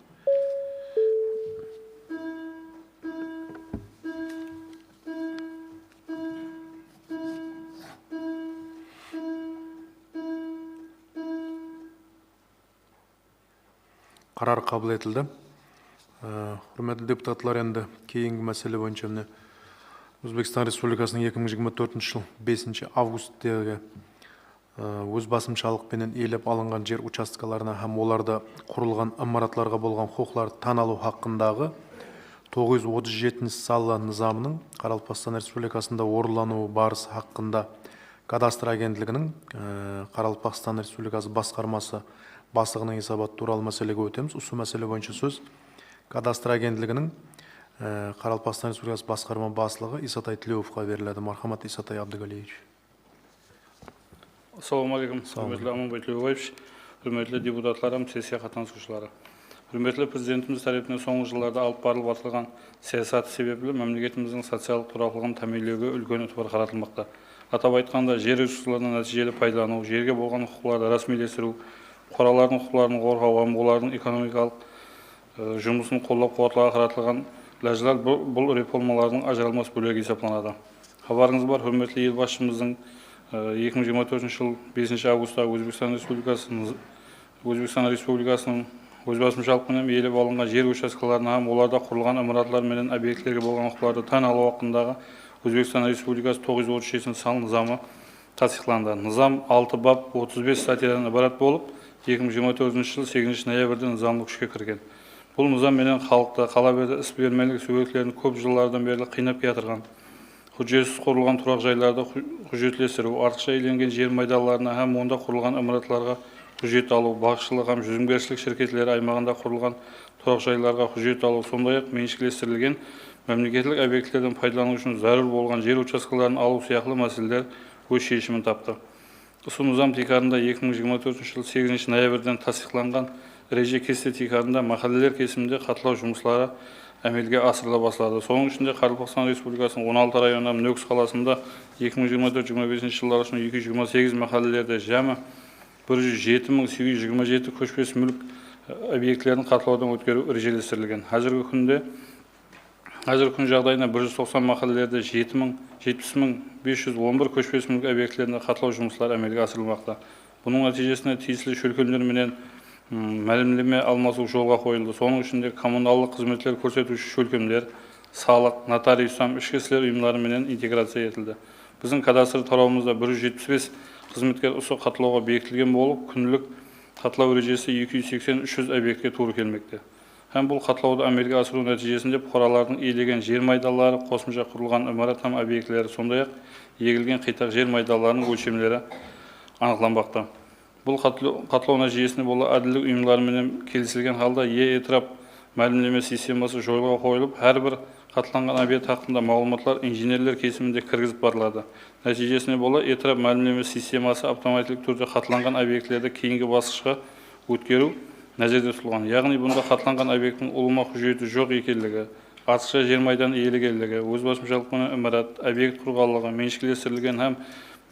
Qaror qabul etildi. Hurmatli deputatlar, endi keyingi masala bo'yicha O'zbekiston Respublikasining 2024-yil 5-avgustdagi o'z bosimchalik bilan elib olingan yer uchastkalarini ham ularda qurilgan imoratlarga bo'lgan huquqlar tan olish haqidagi 937-sonli nizomining Qoraqalpog'iston Respublikasida o'rinlanuvi barisi haqida kadastr agentligining Qoraqalpog'iston Respublikasi boshqarmasi boshlig'ining hisoboti turali masalaga o'tamiz. Ushbu masala bo'yicha so'z kadastr agentligining Qoraqalpog'iston Respublikasi boshqarma boshlig'i Isatay Tilyovga beriladi. Marhamat, Isatay Abdugaliyevich. Assalomu alaykum. Hurmatli Omonbatliboyevich, hurmatli deputatlar ham sessiya qatnashchilari. Hurmatli prezidentimiz tomonidan so'nggi yillarda olib borilib o'tilgan siyosat sababli mamlakatimizning sotsial turaqligini ta'minlashga ulkan e'tibor qaratilmoqda. Atab aytganda, yer resurslarini natijali foydalanish, yerga bo'lgan huquqlarni rasmiylashtirish, fuqarolarning huquqlarini qo'g'dash va ularning ekonomik jumlasini qo'llab-quvvatlashga qaratilgan lajlar bu reformalarning ajralmas bo'lagi hisoblanadi. Xabaringiz bor, hurmatli yilboshimizning 2024-yil 5-avgustda O'zbekiston Respublikasining o'z bosimchalik bilan elib olingan yer uchastkalarini ham ularda qurilgan imoratlar bilan obyektlarga bo'lgan huquqlarni tan olish haqidagi O'zbekiston Respublikasi 937-sonli nizomi tasdiqlandi. Nizom 6 bob 35 statyadan iborat bo'lib, 2024-yil 8-noyabrda nizomga kuchga kirgan. Bu nizom bilan xalqda qalabada is bermaylik subyektlarining ko'p yillardan beri qiynab keltirgan, hujjatsiz qurilgan turoq joylarda hujjatlashtirish, ortiqcha aylangan yer maydonlarini ham unda qurilgan imoratlarga hujjat olib, bag'ishchilik ham juzmgarchilik shirkatlari aymog'ida qurilgan turoq joylarga hujjat olib, sonday mensiklashtirilgan mamlakatlik obyektlardan foydalanish uchun zarur bo'lgan yer uchastkalarini olish siyaqli masalalar o'z yechimini topdi. Ushbu nizom tekanida 2024-yil 8-noyabrdan tasdiqlangan reja kesti tekanida mahallalar kesimida qatlov jumlari әмелге асырыла бастады. Соның ішінде Қарақалпақстан Республикасының 16 районынан Нөкіс қаласында 2024-25 жылдар үшін 228 махаллелерде жәмі 107.827 көшпес мүлік объектілерін қаталаудан өткеру ережелестірілген. Қазіргі күн жағдайына 190 махаллелерде 70.511 көшпес мүлік объектілеріне қаталау жұмыстары әмелге асырылмақта. Бұның нәтижесінде тиісілі шөлкемдер менен мәлімдеме алмасу жолға қойылды. Соның ішінде коммуналдық қызметтер көрсетуші шөлкемдер, салық, нотариустан ішкі істер ұйымдары менен интеграция етілді. Біздің кадастр тарауымызда 175 қызметкер осы қаталауға бекітілген болып, күнлік қаталау ережесі 280-300 объектке тура келмекте. Һәм бұл қаталауды әмелге асыру нәтижесінде бұқаралардың иелеген жер майдалары, қосымша құрылған имарат һәм объектілері, сондай-ақ егілген қитақ жер майдаларының өлшемдері анықталмақта. Бұл қаталау нәтижесінде бола әділдік ұйымдарымен келісілген халда е-этрап мәлімдеме системасы жолға қойылып, әрбір қаталанған объект хақында мағлұматлар инженерлер кесімінде кіргізіп барылады. Нәтижесінде бола этрап мәлімдеме системасы автоматикалық түрде қаталанған объектілерді кейінгі басқышқа өткеру назарда тұтылған. Яғни бұнда қаталанған объекттің ұлыма құжеті жоқ екенлігі, артықша жер майдан иелегенлігі, өз басымшылықпен имарат, объект құрғанлығы, меншіктелестірілген һәм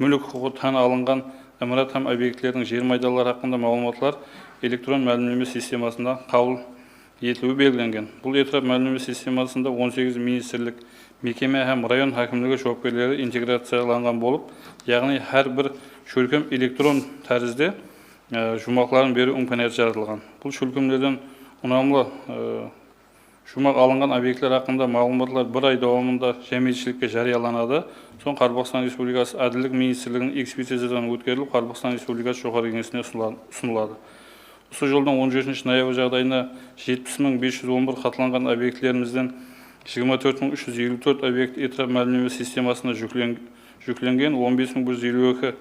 мүлік құқығы тән алынған имарат һәм объектілердің жер майдалары хақында мағлұматлар электрон мәлімдеме системасында қабыл етілуі белгіленген. Бұл этрап мәлімдеме системасында 18 министрлік, мекеме һәм район хакімлігі жауапкерлері интеграцияланған болып, яғни әрбір шөлкем электрон тәрізде жұмақларын беру имканиеті жаратылған. Бұл шөлкемдерден ұнамлы жұмақ алынған объектілер хақында мағлұматлар 1 ай давамында жәмиетшілікке жарияланады. Соң Қарақалпақстан Республикасы Әділдік министрлігінің экспертизадан өткеріліп, Қарақалпақстан Республикасы жоғары кеңесіне ұсынылады. Осы жылдың 17 ноябрь жағдайына 70.511 қаталанған объектілерімізден 24.354 объект этрап мәлімдеме системасына жүкленген, 15.152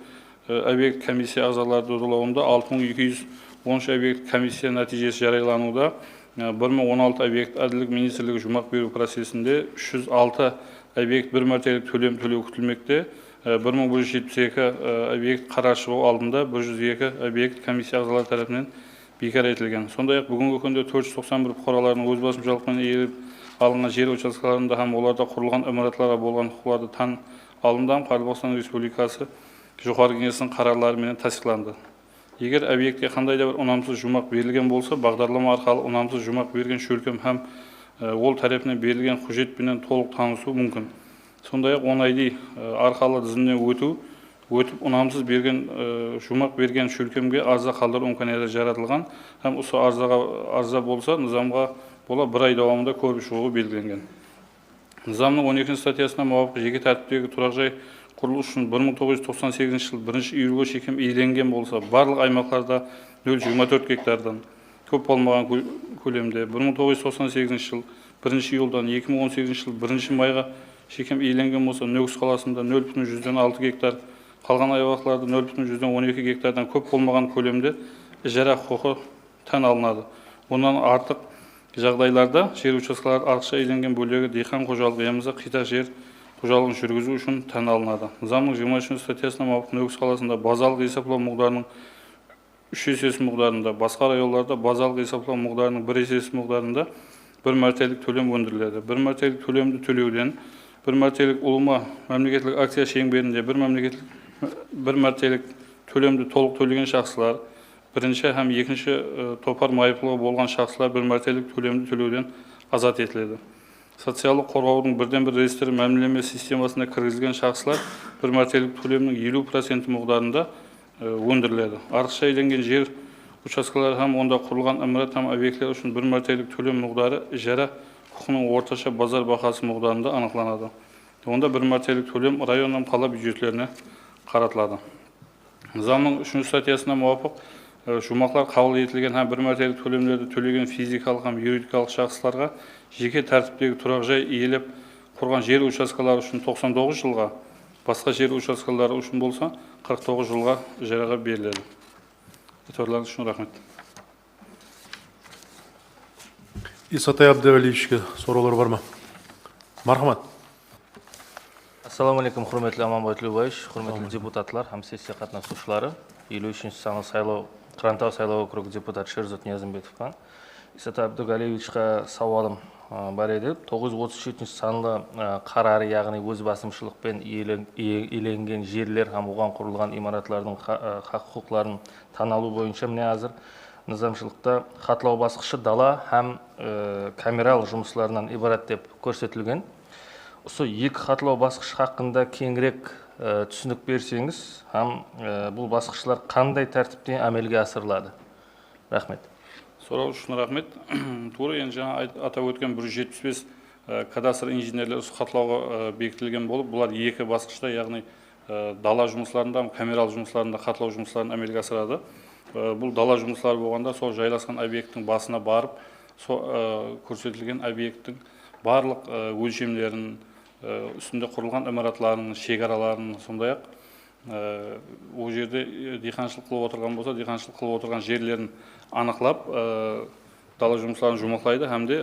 объект комиссия ағзалары додалауында, 6.213 объект комиссия нәтижесі жариялануда, 1016 объект әділдік министрлігі жұмақ беру процесінде, 306 объект бір мәртелік төлем төлеу күтілмекте, 1172 объект қарар шығу алдында, 102 объект комиссия ағзалары тарапынан бекар етілген. Сондай-ақ бүгінгі күнде 491 бұқаралардың өз басымшылықпен иелеп алынған жер учаскаларында һәм оларда құрылған имараттарға болған құқыларды тан алынды. Қарақалпақстан Республикасы жоғары кеңесінің қарарларымен тасdiqlanды. Егер объектке қандай да бір ұнамсыз жұмақ берілген болса, бағдарлама арқылы ұнамсыз жұмақ берген шөлкем һәм ол тарапынан берілген құжетпенен толық танысу мүмкін. Сондай-ақ 10 айдай арқылы тізімнен өтіп ұнамсыз берген жұмақ берген шөлкемге арза қалдыру имканиеті жаратылған, һәм осы арза болса, низамға бола 1 ай давамында көріп шығуы белгіленген. Низамның 12 статьясына муафиқ жеке тәртіптегі тұрақжай құрылыс үшін 1998 жыл 1 июльге шекем иеленген болса, барлық аймақтарда 0,24 гектардан көп болмаған көлемде 1998 жыл 1 июльдан 2018 жыл 1 майға шекем иеленген болса, Нөкіс қаласында 0,106 гектар, қалған аймақтарда 0,112 гектардан көп болмаған көлемде ижара құқы тән алынады. Онан артық жағдайларда жер учаскалары артықша иеленген бөлігі диқан қожалығы ямыза қитақ жер қожалығын жүргізу үшін тән алынады. Низамның 23 статьясына муафиқ Нөкіс қаласында базалық есептеу муғдарының 3 есесі муғдарында, басқа районларда базалық есептеу муғдарының 1 есесі муғдарында бір мәртелік төлем өндіріледі. Бір мәртелік төлемді төлеуден бір мәртелік ұлыма мемлекеттік акция шеңберінде бір мәртелік төлемді толық төлеген шақсылар, бірінші һәм екінші топар майыплығы болған шақсылар бір мәртелік төлемді төлеуден азат етіледі. Социалдық қорғаудың бірден-бір реестрі мәмілеме системасына кіргізген шақсылар бір мәртелік төлемнің 50% муғдарында өндіріледі. Артықша иеленген жер учаскалары һәм онда құрылған имарат һәм объектілер үшін бір мәртелік төлем муғдары ижара құқының орташа базар бағасы муғдарында анықталады. Онда бір мәртелік төлем район һәм қала бюджеттеріне қаратылады. Низамның 3 статьясына муафиқ жұмақлар қабыл етілген һәм бір мәртелік төлемдерді төлеген физикалық һәм юридикалық шақсыларға жеке тәртіптегі тұрақжай иелеп құрған жер учаскалары үшін 99 жылға, басқа жер учаскалары үшін болса 49 жылға ижараға беріледі. Айтарларыңыз үшін рахмет. Исатай Абдывалиевичке сұраулар бар ма? Мархамат. Ассаламу алейкум, құрметлі Аманбай Тлеубаевич, құрметлі депутатлар, һәм сессия қатысушылары. 53-ші саны сайлау, Қырантау сайлау округі депутат Шерзот Ниязымбетовқа. Исатай Абдывалиевичқа сауалым бар еді. 937 санлы қарары, яғни өз басымшылықпен иеленген жерлер һәм оған құрылған имараттардың хақ құқықтарын таналу бойынша міне азыр низамшылықта хаттау басқышы дала һәм камерал жұмысларынан ибарат деп көрсетілген. Осы екі хаттау басқышы хақында кеңірек түсінік берсеңіз, һәм бұл басқышлар қандай тәртіпте әмелге асырылады? Рахмет. Сұрау үшін рахмет. Тура енді жаңа атап өткен 175 кадастр инженерлер хаттауға бекітілген болып, бұлар екі басқышта, яғни дала жұмысларында, камерал жұмысларында хаттау жұмысларын әмелге асырады. Бұл дала жұмыслары болғанда сол жайласқан объекттің басына барып, көрсетілген объекттің барлық өлшемдерін, үстінде құрылған имараттарын, шекараларын, сондай-ақ ол жерде диқаншылық қылып отырған болса, диқаншылық қылып отырған жерлерін анықлап, дала жұмысларын жұмақлайды, һәм де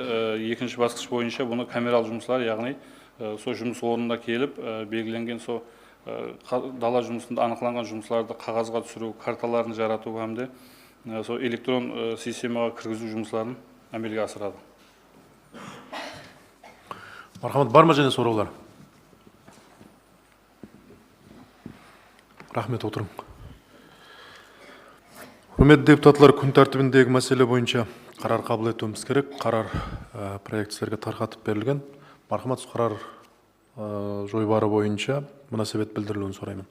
екінші басқыш бойынша бұны камерал жұмыслар, яғни сол жұмыс орнында келіп, белгіленген сол дала жұмысында анықланған жұмысларды қағазға түсіру, карталарын жарату, һәм де сол электрон системаға кіргізу жұмысларын әмелге асырады. Мархамат, бар ма және сұраулар? Рахмет, отырың. Құрметті депутатлар, күн тәртібіндегі мәселе бойынша қарар қабыл етуіміз керек. Қарар проектілерге тарқатып берілген. Мархамат, қарар жойбары бойынша мұнасебет білдірілуін сұраймын.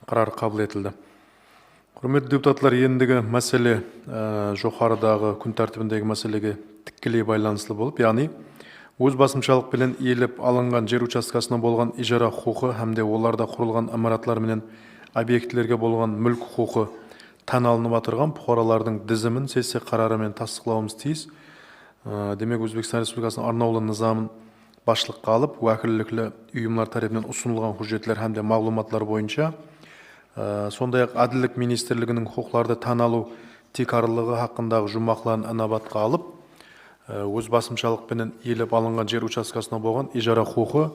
Қарар қабыл етілді. Құрметті депутатлар, ендігі мәселе жоғарыдағы күн тәртібіндегі мәселеге тікелей байланысты болып, яғни өз басымшалық білен иелеп алынған жер учаскасына болған ижара құқы һәмде оларда құрылған имараттар менен объектілерге болған мүлк құқы тән алынып атырған бұқаралардың дізімін сессия қарарымен тасдиқлауымыз тиіс. Демек, Өзбекстан Республикасының арнаулы низамын басшылыққа алып, уәкілдіклі ұйымлар тарапынан ұсынылған құжаттар һәмде мағлұматлар бойынша сондай-ақ Әділдік министрлігінің құқықтарды тән алу текарылығы хақындағы жұмақларын инабатқа алып, өз басымшылықпен иелеп алынған жер учаскасына болған ижара құқы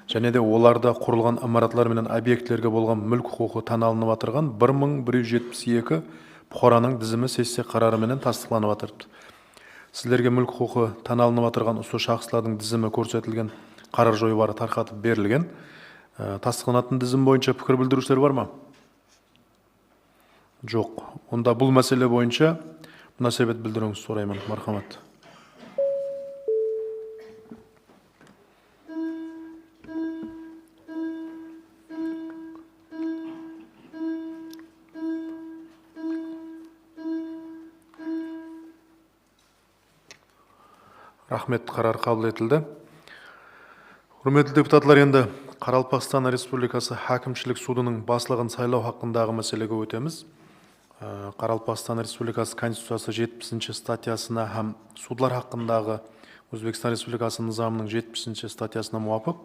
және де оларда құрылған имараттар менен объектілерге болған мүлк құқы тән алынып атырған 1172 бұқараның тізімі сессия қарарымен тасдиқланып атырды. Сіздерге мүлк құқы тән алынып атырған осы шахслардың тізімі көрсетілген қарар жойбары тарқатып берілген. Тасдиқланатын тізім бойынша пікір білдірушілер бар ма? Жоқ. Онда бұл мәселе бойынша мұнасебет білдіруіңізді сұраймын. Мархамат. Рахмет, қарар қабыл етілді. Құрметті депутатлар, енді Қарақалпақстан Республикасы Хакімшілік судының басшылығын сайлау хақындағы мәселеге өтеміз. Қарақалпақстан Республикасы Конституциясы 70 статьясына һәм судлар хақындағы Өзбекстан Республикасы низамының 70 статьясына муафық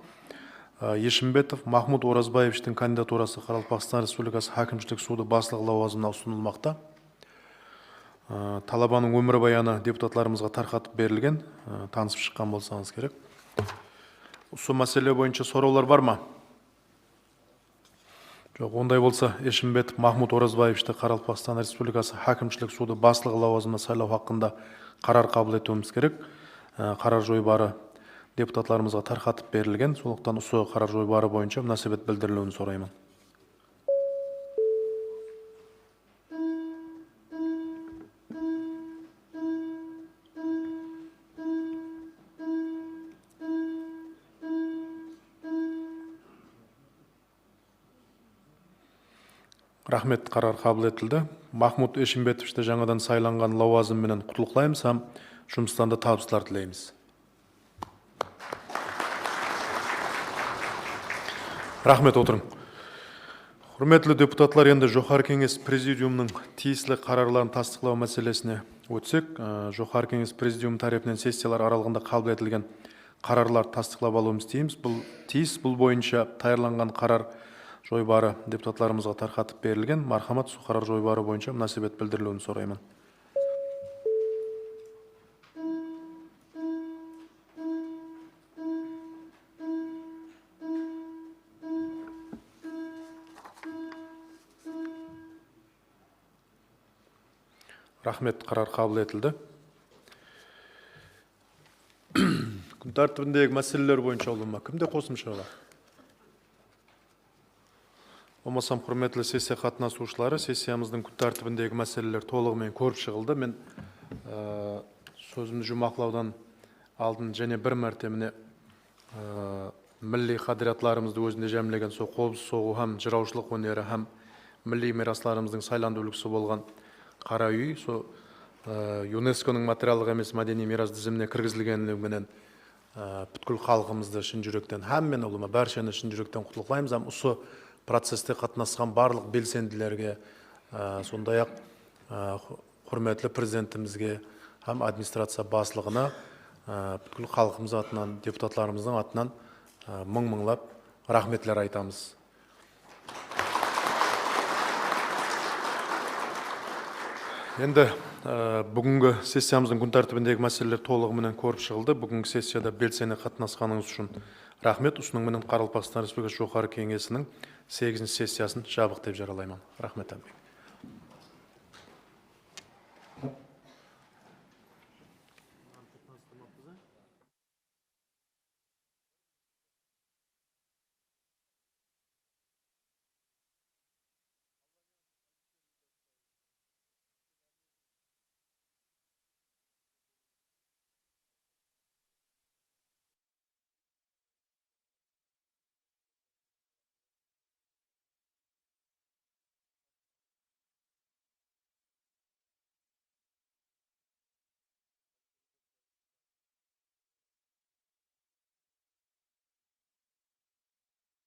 Ешімбетов Махмуд Оразбаевичтің кандидатурасы Қарақалпақстан Республикасы Хакімшілік суды басшылығы лауазымына ұсынылмақта. Талабаның өмірбаяны депутатларымызға тарқатып берілген, танысып шыққан болсаңыз керек. Осы мәселе бойынша сұраулар бар ма? Жоқ, ондай болса, Ешімбетов Махмуд Оразбаевичті Қарақалпақстан Республикасы Хакімшілік суды басшылығы лауазымына сайлау хақында қарар қабыл етуіміз керек. Қарар жойбары депутатларымызға тарқатып берілген, сондықтан осы қарар жойбары бойынша мұнасебет білдірілуін сұраймын. Рахмет, қарар қабыл етілді. Махмуд Ешімбетовичті жаңадан сайланған лауазымменен құттықтаймыз һәм жұмыстанда табыстар тілейміз. Рахмет, отырың. Құрметті депутатлар, енді жоғары кеңес президиумның тиісті қарарларын тасдиқлау мәселесіне өтсек, жоғары кеңес президиум тарапынан сессиялар аралығында қабыл етілген қарарлар тасдиқлап алуымыз тиіс. Бұл бойынша даярланған қарар жойбары депутатларымызға тарқатып берілген. Мархамат, сол қарар жойбары бойынша мұнасебет білдірілуін сұраймын. Рахмет, қарар қабыл етілді. Күн тәртібіндегі мәселелер бойынша олыма кімде қосымша бар? Болмасам, құрметті сессия қатынасушылары, сессиямыздың күн тәртібіндегі мәселелер толығымен көріп шығылды. Мен сөзімді жұмақлаудан алдын және бір мәрте міне милли қадіратларымызды өзінде жәмлеген со қобыз соғу һәм жыраушылық өнері һәм милли мирасларымыздың сайланды үлгісі болған Қара үй, со ЮНЕСКО-ның материалдық емес мәдени мирас тізіміне кіргізілгенлігінен бүткіл халқымызды шын жүректен һәм мен олыма бәршені шын жүректен құттықтаймыз. Һәм осы процесте қатынасқан барлық белсенділерге, сондай-ақ құрметті президентімізге һәм администрация басшылығына бүткіл халқымыз атынан, депутаттарымыздың атынан мың-мыңлап рахметлер айтамыз. Енді бүгінгі сессиямыздың күн тәртібіндегі мәселелер толығымен көріп шығылды. Бүгінгі сессияда белсене қатынасқаныңыз үшін рахмет. Ұсыныңменен Қарақалпақстан Республикасы жоғары кеңесінің 8-ші сессиясын жабық деп жариялаймын. Рахмет.